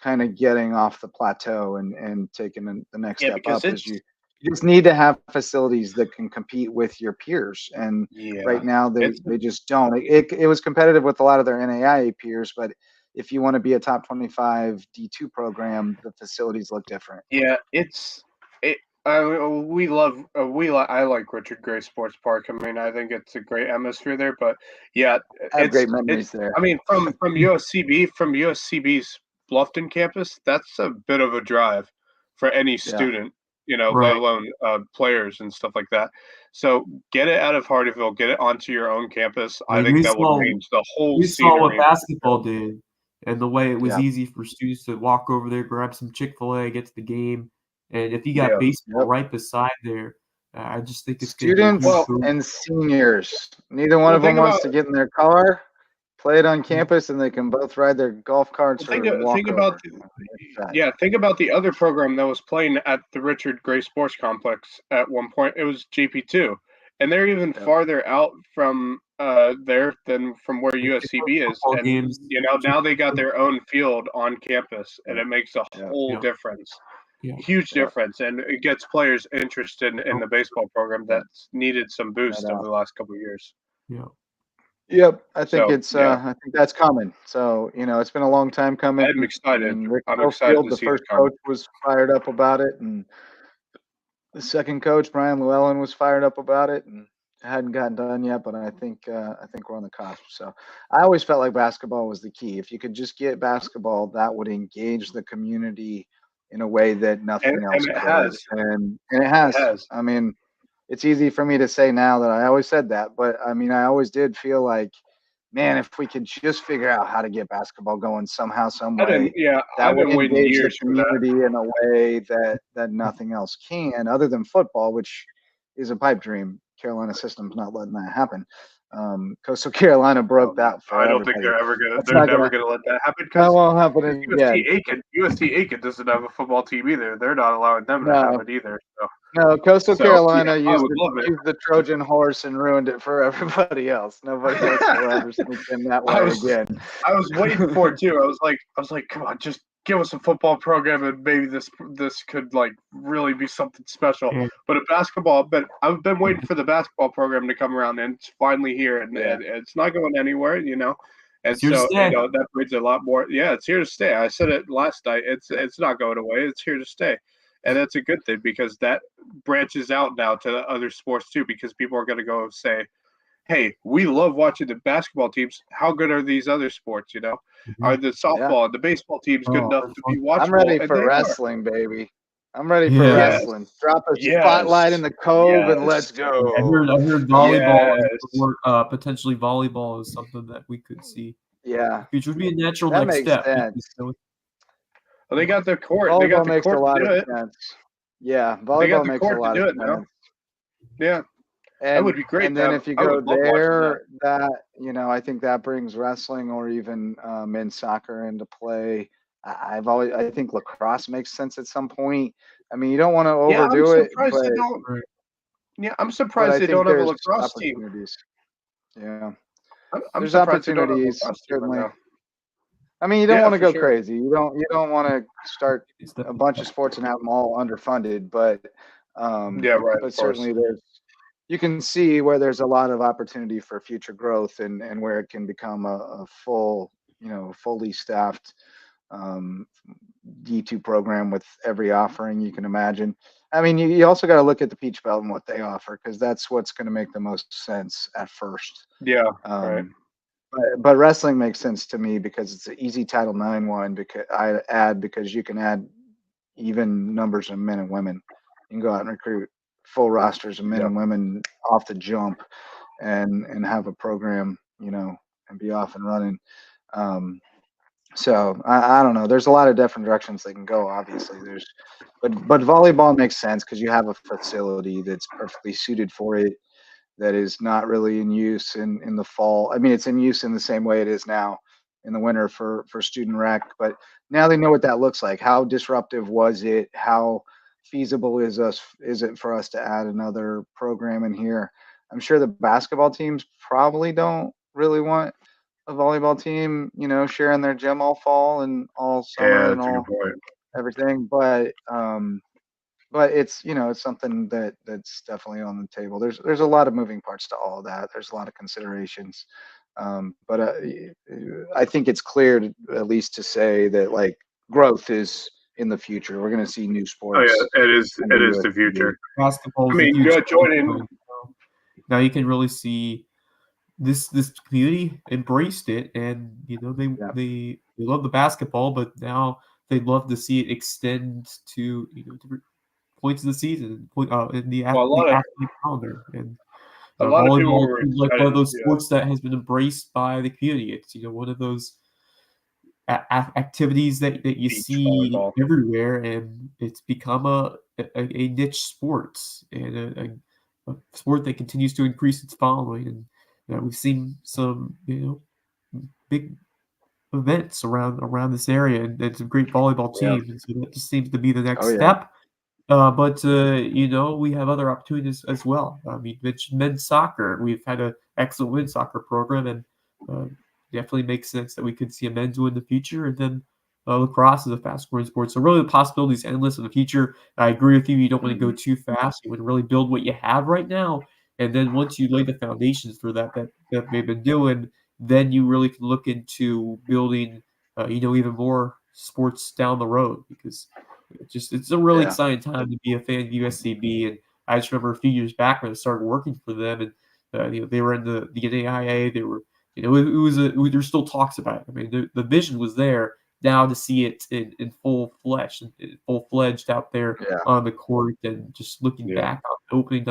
kind of getting off the plateau and taking the next step up. Is you just need to have facilities that can compete with your peers, and right now they just don't. It was competitive with a lot of their NAIA peers, but if you want to be a top 25 D2 program, the facilities look different. Yeah, I like Richard Gray Sports Park. I mean, I think it's a great atmosphere there. But I have great memories there. I mean, from USCB's Bluffton campus, that's a bit of a drive for any student, let alone players and stuff like that. So get it out of Hardyville, get it onto your own campus. I think that will change the whole scenery. We saw what basketball did. And the way it was easy for students to walk over there, grab some Chick-fil-A, get to the game. And if you got baseball right beside there, I just think it's students and seniors. Neither one of them wants to get in their car, play it on campus, and they can both ride their golf carts or walk think about the other program that was playing at the Richard Gray Sports Complex at one point. It was JP2. And they're even farther out from there than from where USCB is. And, now they got their own field on campus, and it makes a whole difference. Huge difference. And it gets players interested in the baseball program that's needed some boost over the last couple of years. Yep. I think I think that's coming. So, it's been a long time coming. I'm excited. I'm excited to see the first coach was fired up about it, and the second coach, Brian Llewellyn, was fired up about it, and it hadn't gotten done yet, but I think we're on the cusp. So I always felt like basketball was the key. If you could just get basketball, that would engage the community in a way that nothing else could. And it has. I mean, it's easy for me to say now that I always said that, but I mean, I always did feel like, man, if we could just figure out how to get basketball going somehow, some way, that would engage the community in a way that nothing else can, other than football, which is a pipe dream. Carolina system's not letting that happen. Coastal Carolina broke that for I don't everybody. think they're ever gonna. That's They're not never gonna let that happen That because won't happen again. USC Aiken doesn't have a football team either. They're not allowing them to have it either. So. No, Coastal Carolina yeah, used the Trojan horse and ruined it for everybody else. Nobody else will ever sneak in that way again. I was waiting for it too. I was like, come on, just give us a football program and maybe this could like really be something special. Yeah. But I've been waiting for the basketball program to come around, and it's finally here, and it's not going anywhere, And so that brings a lot more. Yeah, it's here to stay. I said it last night. It's not going away. It's here to stay. And that's a good thing because that branches out now to other sports too, because people are going to go say, hey, we love watching the basketball teams. How good are these other sports, Mm-hmm. Are the softball and the baseball teams good enough to be watchable? I'm ready for wrestling, baby. I'm ready for wrestling. Drop a spotlight in the cove and let's go. I heard volleyball, potentially volleyball is something that we could see. Yeah. Which would be a natural that next makes step. Sense. Well, they got the court. Volleyball they got the makes court a lot to do of it. sense. Yeah, volleyball makes a lot of sense. Now. Yeah. And, that would be great. And then if you go there, I think that brings wrestling or even men's soccer into play. I think lacrosse makes sense at some point. I mean, you don't want to overdo it. I'm surprised they don't have a lacrosse team. Yeah. There's opportunities, certainly. I mean, you don't want to go crazy. You don't want to start a bunch of sports and have them all underfunded, but But certainly you can see where there's a lot of opportunity for future growth and where it can become a full, fully staffed D2 program with every offering you can imagine. I mean, you also got to look at the Peach Belt and what they offer because that's what's going to make the most sense at first. Yeah, right. But wrestling makes sense to me because it's an easy Title IX one because you can add even numbers of men and women. You can go out and recruit full rosters of men and women off the jump and have a program, and be off and running. So I don't know. There's a lot of different directions they can go. Obviously, but volleyball makes sense because you have a facility that's perfectly suited for it. That is not really in use in the fall. I mean, it's in use in the same way it is now in the winter for student rec, but now they know what that looks like. How disruptive was it? How feasible is it for us to add another program in here? I'm sure the basketball teams probably don't really want a volleyball team, sharing their gym all fall and all summer and all everything. But it's it's something that's definitely on the table. There's a lot of moving parts to all of that. There's a lot of considerations, but I think it's clear at least to say that like growth is in the future. We're going to see new sports. Oh yeah, it is the future. Basketball. I mean, joining. Now you can really see this community embraced it, and they love the basketball, but now they'd love to see it extend to different points of the season, in the athlete calendar. And volleyball is like one of those sports that has been embraced by the community. It's one of those activities that you see everywhere, and it's become a niche sport and a sport that continues to increase its following. And we've seen some big events around this area, and some great volleyball teams. And so that just seems to be the next step. But we have other opportunities as well. You mentioned men's soccer. We've had an excellent men's soccer program, and definitely makes sense that we could see a men's one in the future. And then lacrosse is a fast-growing sport. So really the possibilities endless in the future. I agree with you. You don't want to go too fast. You want to really build what you have right now. And then once you lay the foundations for that they've been doing, then you really can look into building, even more sports down the road, because it's a really exciting time to be a fan of USCB. And I just remember a few years back when I started working for them, and they were in the NAIA. They were, there's still talks about it. I mean, the vision was there. Now to see it in full fledged out there on the court, and just looking back on opening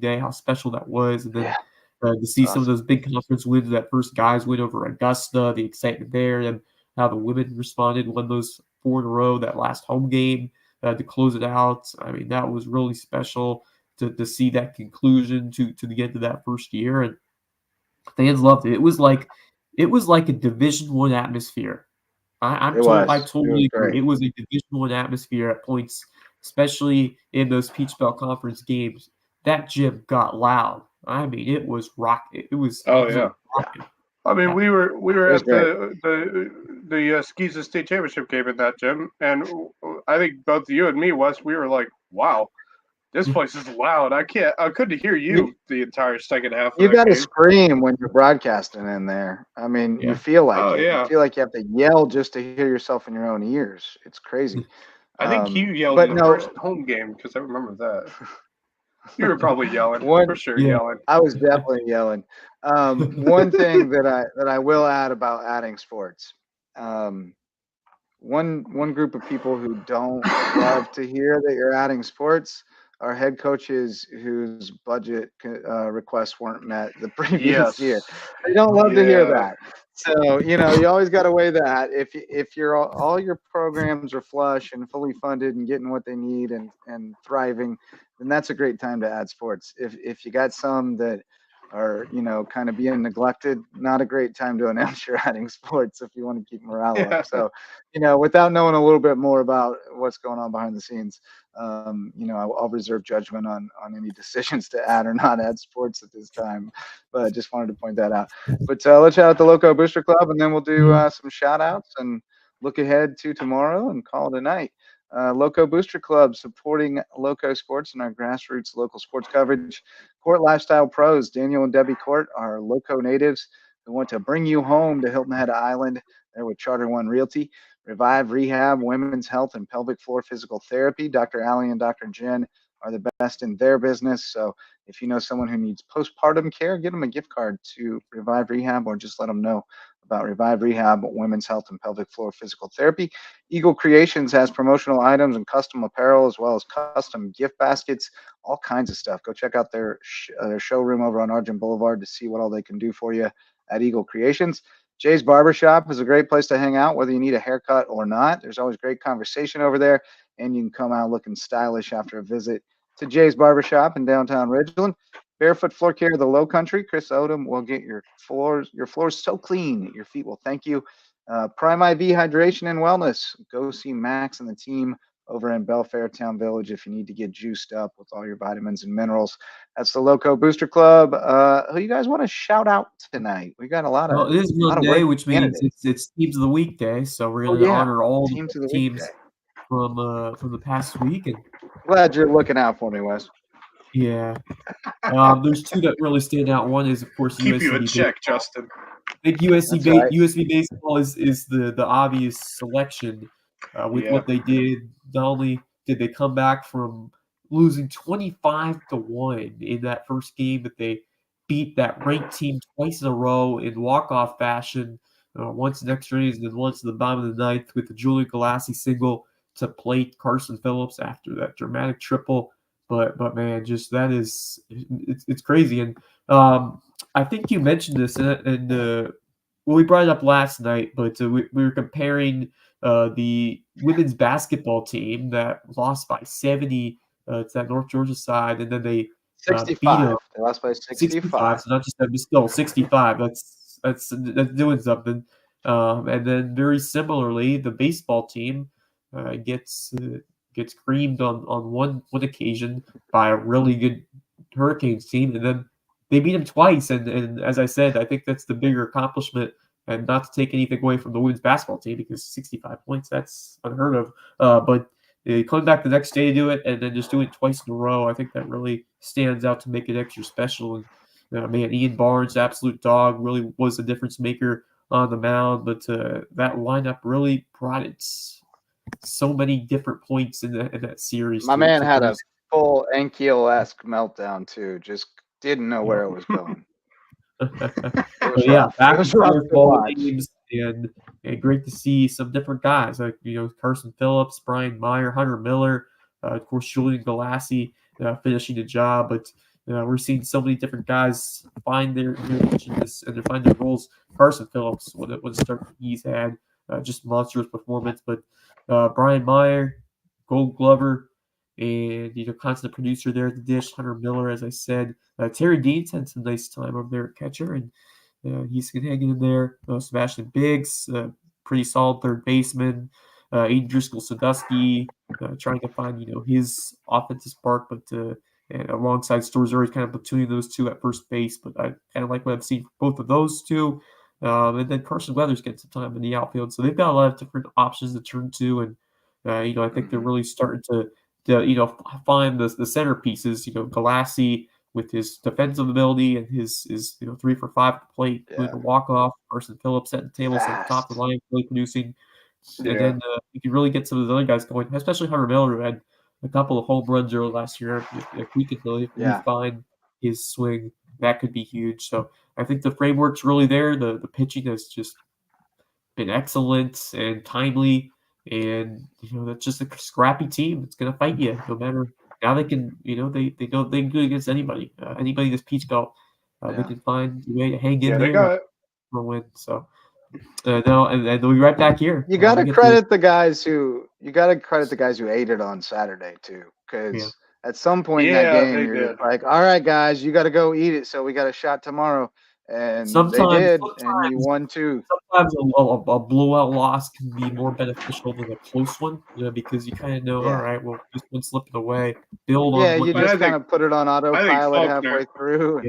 day, how special that was, and then to see some of those big conference wins, that first guys win over Augusta, the excitement there, and how the women responded, won those 4 in a row, that last home game to close it out. I mean, that was really special to see that conclusion to the end of that first year. And Fans loved it. It was like a Division I atmosphere. I totally agree. It was a Division I atmosphere at points, especially in those Peach Belt Conference games. That gym got loud. I mean, it was rocking. It was rocking. I mean, we were at the Skeeza State Championship game in that gym, and I think both you and me, Wes, we were like, "Wow, this place is loud." I couldn't hear you the entire second half. You got to scream when you're broadcasting in there. I mean, you feel like you feel like you have to yell just to hear yourself in your own ears. It's crazy. I think you yelled in the first home game because I remember that. You were probably yelling. For sure, yelling. I was definitely yelling. One thing that I will add about adding sports. One group of people who don't love to hear that you're adding sports are head coaches whose budget requests weren't met the previous year. They don't love to hear that. So, you always got to weigh that. If you're all your programs are flush and fully funded and getting what they need and thriving, then that's a great time to add sports. If you got some that are, kind of being neglected, not a great time to announce you're adding sports if you want to keep morale up. So, without knowing a little bit more about what's going on behind the scenes, I'll reserve judgment on any decisions to add or not add sports at this time. But I just wanted to point that out. But let's shout out the Lowco Booster Club, and then we'll do some shout outs and look ahead to tomorrow and call it a night. Lowco Booster Club supporting LowcoSports and our grassroots local sports coverage. Court Lifestyle Pros, Daniel and Debbie Court, are Lowco natives who want to bring you home to Hilton Head Island. They're with Charter One Realty. Revive Rehab, Women's Health and Pelvic Floor Physical Therapy. Dr. Allie and Dr. Jen are the best in their business. So if you know someone who needs postpartum care, get them a gift card to Revive Rehab, or just let them know about Revive Rehab, Women's Health and Pelvic Floor Physical Therapy. Eagle Creations has promotional items and custom apparel, as well as custom gift baskets, all kinds of stuff. Go check out their showroom over on Argent Boulevard to see what all they can do for you at Eagle Creations. Jay's Barbershop is a great place to hang out, whether you need a haircut or not. There's always great conversation over there, and you can come out looking stylish after a visit to Jay's Barbershop in downtown Ridgeland. Barefoot Floor Care of the Lowcountry. Chris Odom will get your floors so clean your feet will thank you. Prime IV Hydration and Wellness. Go see Max and the team over in Belfair Town Village if you need to get juiced up with all your vitamins and minerals. That's the Lowco Booster Club. Who you guys want to shout out tonight? We got a lot of. Well, it is Monday, which means it's Teams of the Week day. So we're going to honor all the teams from the past week. And glad you're looking out for me, Wes. Yeah. There's two that really stand out. One is, of course, keep you in check, Justin. I think USC baseball is the obvious selection with what they did. Not only did they come back from losing 25-1 in that first game, but they beat that ranked team twice in a row in walk-off fashion, once in extra innings and then once in the bottom of the ninth with the Julian Galassi single to plate Carson Phillips after that dramatic triple. But man, just that is it's crazy. And I think you mentioned this and we brought it up last night, but we were comparing the women's basketball team that lost by 70 to that North Georgia side, and then they 65. Beat them. They lost by 65. So not just that, but still 65. That's doing something. And then very similarly, the baseball team gets creamed on one occasion by a really good Hurricanes team, and then they beat them twice. And as I said, I think that's the bigger accomplishment. And not to take anything away from the women's basketball team, because 65 points, that's unheard of. But coming back the next day to do it and then just doing it twice in a row, I think that really stands out to make it extra special. And man, Ian Barnes, absolute dog, really was a difference maker on the mound. But that lineup really brought it so many different points in that series. My man had a full Ankiel-esque meltdown too. Just didn't know where it was going. Back to ball games and great to see some different guys like Carson Phillips, Brian Meyer, Hunter Miller, of course Julian Galassi finishing the job. But we're seeing so many different guys find their niches and find their roles. Carson Phillips, what a start he's had, just monstrous performance. But Brian Meyer, Gold Glover, and constant producer there at the dish. Hunter Miller, as I said, Terry Dean's had some nice time over there at catcher, and He's hanging in there. Sebastian Biggs, pretty solid third baseman. Aiden Driscoll-Sadusky, trying to find, his offensive spark, but and alongside Storzuri, kind of platooning those two at first base. But I kind of like what I've seen from both of those two. And then Carson Weathers getting some time in the outfield. So they've got a lot of different options to turn to. And, I think they're really starting to find the centerpieces, Galassi with his defensive ability and his 3 for 5 at the plate, with a walk-off. Carson Phillips setting tables at the top of the line, really producing. Yeah. And then you can really get some of the other guys going, especially Hunter Miller, who had a couple of home runs early last year. If we could really find his swing, that could be huge. So I think the framework's really there. The pitching has just been excellent and timely, and that's just a scrappy team. It's going to fight you no matter. Now they can, they know they can do it against anybody. Anybody this Peach Belt, they can find a way to hang in there for a win. So. No, and we'll be right back here. You got to credit the guys who ate it on Saturday too, because at some point in that game, you're like, "All right, guys, you got to go eat it." So we got a shot tomorrow, and they did, and you won too. Sometimes a blowout loss can be more beneficial than a close one, because you kind of know, all right, well, this one's slipping away. Build on. Yeah, you just kind of put it on autopilot halfway through.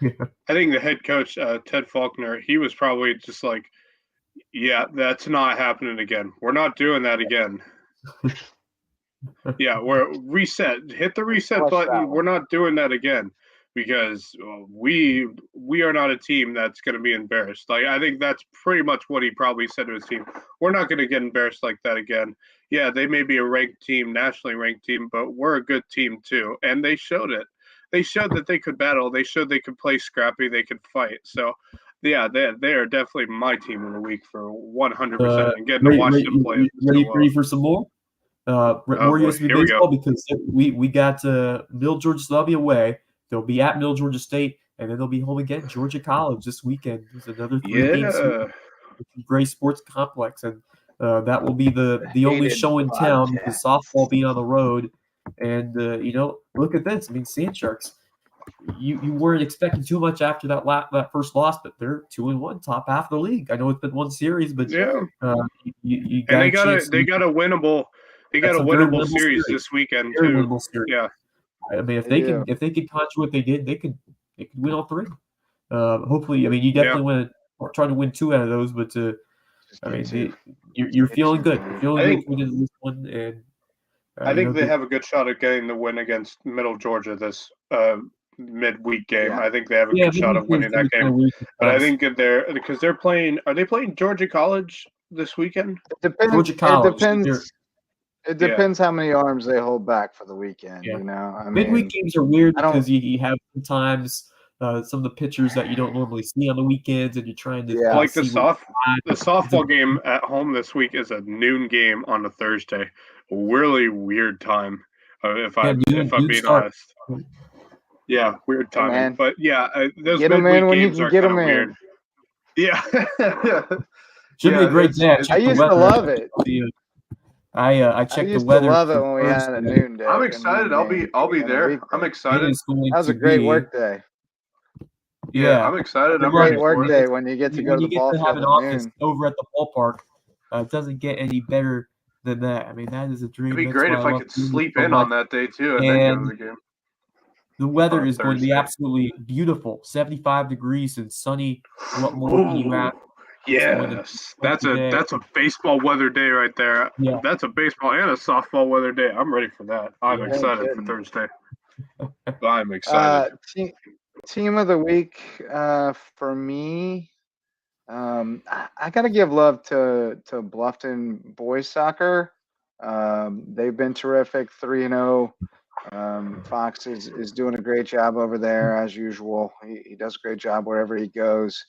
I think the head coach, Ted Faulkner, he was probably just like, yeah, that's not happening again. We're not doing that again. Yeah, we're reset. Hit the reset button. We're not doing that again, because we are not a team that's going to be embarrassed. Like, I think that's pretty much what he probably said to his team. We're not going to get embarrassed like that again. Yeah, they may be a ranked team, nationally ranked team, but we're a good team too. And they showed it. They showed that they could battle. They showed they could play scrappy. They could fight. So, yeah, they are definitely my team of the week for 100%. And getting to watch them play. Ready for some more? More USB baseball, because we got Middle Georgia Slavia away. They'll be at Middle Georgia State, and then they'll be home again. Georgia College this weekend. There's another 3 games. Great sports complex, and that will be the only show in town, because softball being on the road. And look at this. I mean, Sand Sharks. You weren't expecting too much after that first loss, but they're 2-1, top half of the league. I know it's been one series, but you got they got a winnable. They got a winnable series this weekend too. Yeah, I mean, if they could conjure what they did, they could win all 3. Hopefully, I mean, you definitely want to try to win 2 out of those, but I mean, you're feeling good. You're feeling good winning this one, and I think they have a good shot at getting the win against Middle Georgia this midweek game. I think they have a good shot of winning that game. But I think because they're playing. Are they playing Georgia College this weekend? Georgia College. It depends how many arms they hold back for the weekend. I mean, midweek games are weird because you have sometimes some of the pitchers that you don't normally see on the weekends, and you're trying to like the softball game at home this week is a noon game on a Thursday. A really weird time, if I'm being honest. Yeah, weird timing. But yeah, those midweek games are kind of weird. Yeah. Should be a great day. I used to love it. I checked the weather. I used to love it when we had a noon day. I'm excited. I'll be there. I'm excited. That was a great work day. Yeah, I'm excited. I'm great work day when you get to go to the ball field. Have an office over at the ballpark. It doesn't get any better than that. I mean, that is a dream. It'd be great if I could sleep in on that day too, and then go to the game. The weather is going to be absolutely beautiful. 75 degrees and sunny. What more can you have? Yes, that's a baseball weather day right there. Yeah. That's a baseball and a softball weather day. I'm ready for that. I'm excited for Thursday. I'm excited. Team of the week for me. I got to give love to Bluffton boys soccer. They've been terrific. 3-0. Fox is doing a great job over there as usual. He does a great job wherever he goes.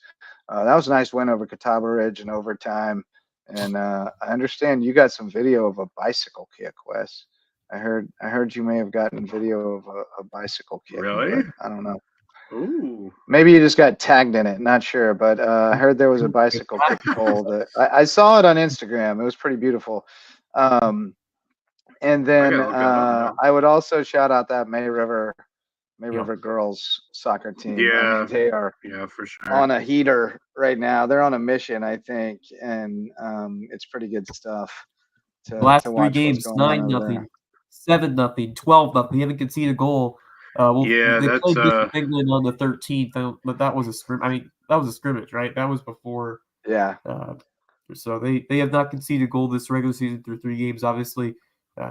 That was a nice win over Catawba Ridge in overtime. And I understand you got some video of a bicycle kick, Wes. I heard you may have gotten video of a bicycle kick. Really? I don't know. Ooh. Maybe you just got tagged in it. Not sure, but I heard there was a bicycle kick goal. I saw it on Instagram. It was pretty beautiful. And then I would also shout out that May River May River girls soccer team. Yeah. I mean, they are for sure on a heater right now. They're on a mission, I think, and it's pretty good stuff. The last to 3 watch games, what's going on 9-0, 7-0, 12-0. They haven't conceded a goal. They played Bishop England on the 13th, but that was a scrimmage, right? That was before. Yeah. So they have not conceded a goal this regular season through 3 games. Obviously,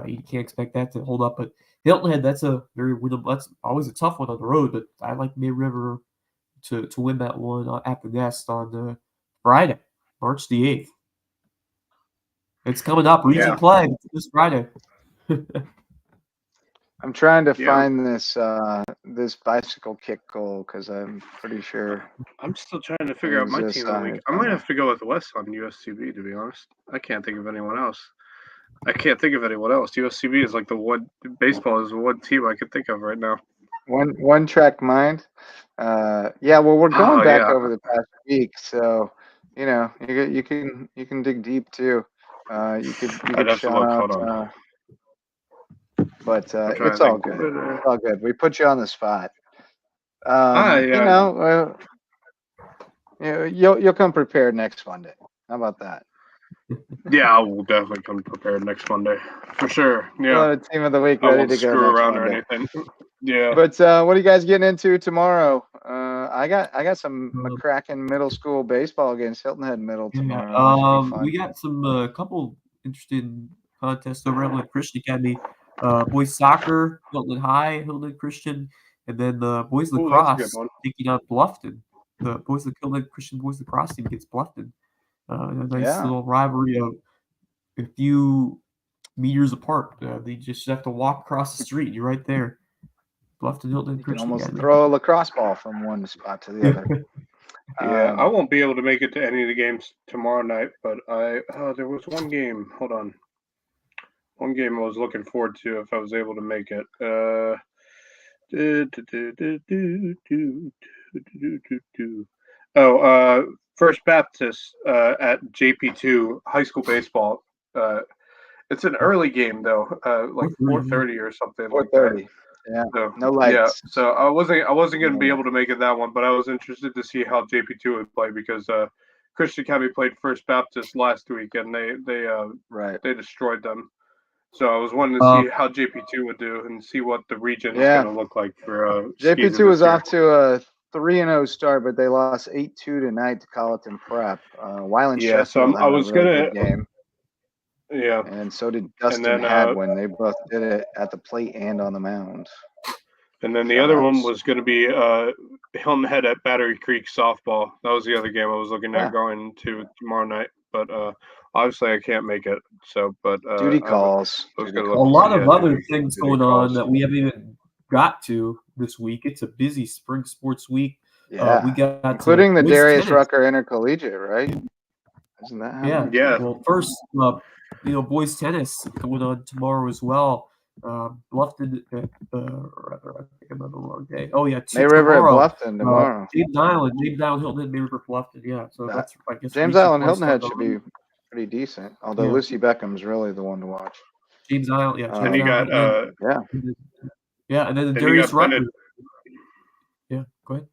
you can't expect that to hold up. But Hilton Head, that's a very winnable. That's always a tough one on the road. But I like May River to win that one at the Nest on Friday, March the 8th. It's coming up. Region play this Friday. I'm trying to find this bicycle kick goal because I'm pretty sure. I'm still trying to figure out my team of the week. I might have to go with Wes on USCB, to be honest. I can't think of anyone else. USCB is like the one baseball is the one team I can think of right now. One track mind. Well, we're going back over the past week, so you can dig deep too. You could shout out. But it's all good. It's all good. We put you on the spot. You'll come prepared next Monday. How about that? Yeah, I will definitely come prepared next Monday for sure. Yeah, team of the week ready to go. Screw around Monday. Or anything. Yeah. But what are you guys getting into tomorrow? I got some McCracken Middle School baseball against Hilton Head Middle tomorrow. We got some couple interesting contests over at Christian Academy. Boys soccer, Hilton High, Hilton Christian, and then the boys lacrosse taking on Bluffton. The boys Hilton Christian boys lacrosse team against Bluffton. A nice little rivalry of a few meters apart. They just have to walk across the street. You're right there. Bluffton, Hilton Christian. Almost throw a lacrosse ball from one spot to the other. I won't be able to make it to any of the games tomorrow night, but there was one game. Hold on. One game I was looking forward to if I was able to make it. First Baptist at JP2 high school baseball. It's an early game though, like 4:30 or something. 4:30. Yeah. So, no lights. Yeah. So I wasn't going to be able to make it that one, but I was interested to see how JP2 would play because Christian Academy played First Baptist last week and they destroyed them. So I was wanting to see how JP2 would do and see what the region is going to look like for JP2 was off to a 3-0 start, but they lost 8-2 tonight to Colleton Prep. Weiland Sheffield had a really good game. Yeah. And so did Dustin Hadwin. They both did it at the plate and on the mound. And then the other one was going to be Hilton Head at Battery Creek softball. That was the other game I was looking at going to tomorrow night. But obviously I can't make it. So, but duty calls. A lot of other things going on that we haven't even got to this week. It's a busy spring sports week. Yeah, we got including the Darius Rucker Intercollegiate, right? Isn't that happening? Yeah. Well, first, boys tennis going on tomorrow as well. Bluffton, I think I'm on the wrong day. Oh yeah, May River at Bluffton tomorrow. James Island, Hilton Head, May River, Bluffton. Yeah, so that's I guess James Island, Hilton Head should be pretty decent. Although Lucy Beckham's really the one to watch. James Island, yeah. And you got and then the Darius Rucker. Yeah, go ahead.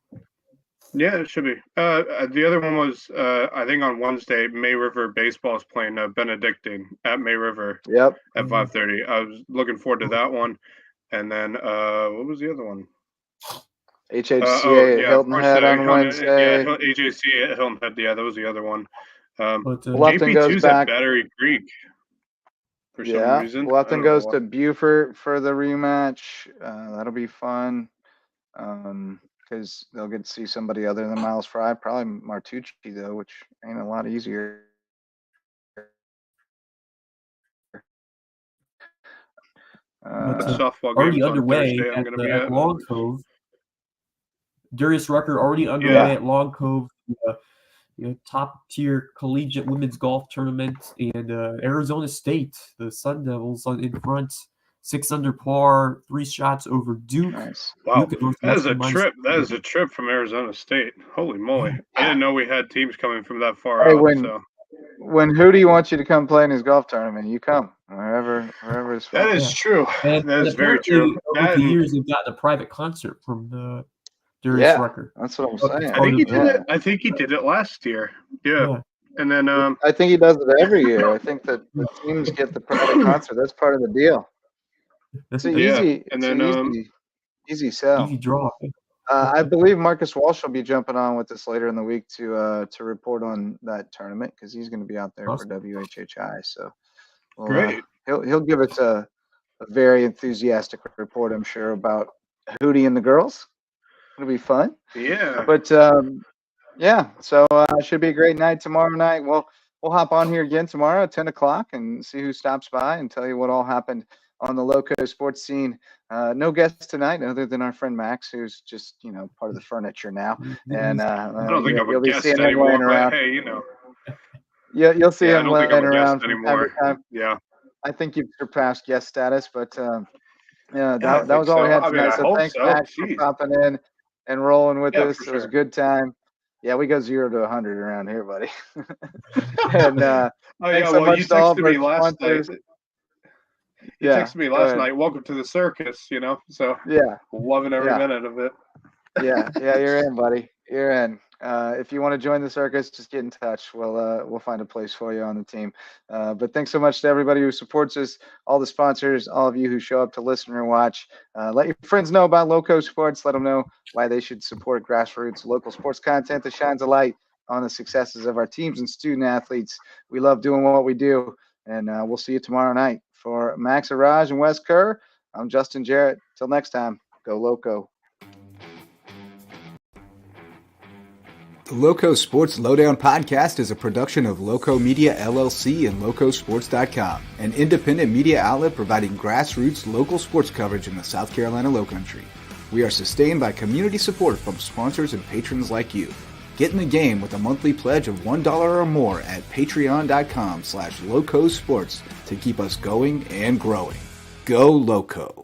Yeah, it should be. The other one was, I think on Wednesday, May River Baseball is playing Benedictine at May River. Yep. At 5:30. I was looking forward to that one. And then, what was the other one? HHCA at Hilton Head on Wednesday. Yeah, HHCA at Hilton Head. Yeah, that was the other one. JP2's at Battery Creek. For some reason. Bluffton goes to Beaufort for the rematch. That'll be fun. Because they'll get to see somebody other than Miles Fry, probably Martucci though, which ain't a lot easier. Softball already underway at Long Cove. Darius Rucker already underway at Long Cove, top tier collegiate women's golf tournament, and Arizona State, the Sun Devils in front. 6 under par, 3 shots over Duke. Nice. Wow, that is a trip. That is a trip from Arizona State. Holy moly! I didn't know we had teams coming from that far out. when Hootie wants you to come play in his golf tournament, you come wherever it's fun. That is true. And that is very true. Over the years, they've gotten a private concert from Darius Rucker. That's what I'm saying. I think he did it. I think he did it last year. Yeah. And then I think he does it every year. I think that the teams get the private concert. That's part of the deal. It's an easy sell. Easy draw. I believe Marcus Walsh will be jumping on with us later in the week to report on that tournament because he's going to be out there for WHHI. So great. He'll give us a very enthusiastic report, I'm sure, about Hootie and the girls. It'll be fun. Yeah. But so it should be a great night tomorrow night. We'll hop on here again tomorrow at 10 o'clock and see who stops by and tell you what all happened on the Lowco sports scene. No guests tonight other than our friend Max, who's just, part of the furniture now. And I don't think I'm a guest anymore, but hey, you'll see him laying around from time to time. Yeah. I think you've surpassed guest status, but that was all we had tonight. So thanks, Max, for popping in and rolling with us. It was a good time. Yeah, we go 0 to 100 around here, buddy. And thanks so much to all of our sponsors. You texted me last night. Welcome to the circus, So loving every minute of it. Yeah, you're in, buddy. You're in. If you want to join the circus, just get in touch. We'll find a place for you on the team. But thanks so much to everybody who supports us, all the sponsors, all of you who show up to listen or watch. Let your friends know about Lowco Sports. Let them know why they should support grassroots local sports content that shines a light on the successes of our teams and student athletes. We love doing what we do, and we'll see you tomorrow night. For Max Araj and Wes Kerr, I'm Justin Jarrett. Till next time, go Lowco. The Lowco Sports Lowdown podcast is a production of Lowco Media LLC and LowcoSports.com, an independent media outlet providing grassroots local sports coverage in the South Carolina Lowcountry. We are sustained by community support from sponsors and patrons like you. Get in the game with a monthly pledge of $1 or more at patreon.com/LowcoSports to keep us going and growing. Go Lowco.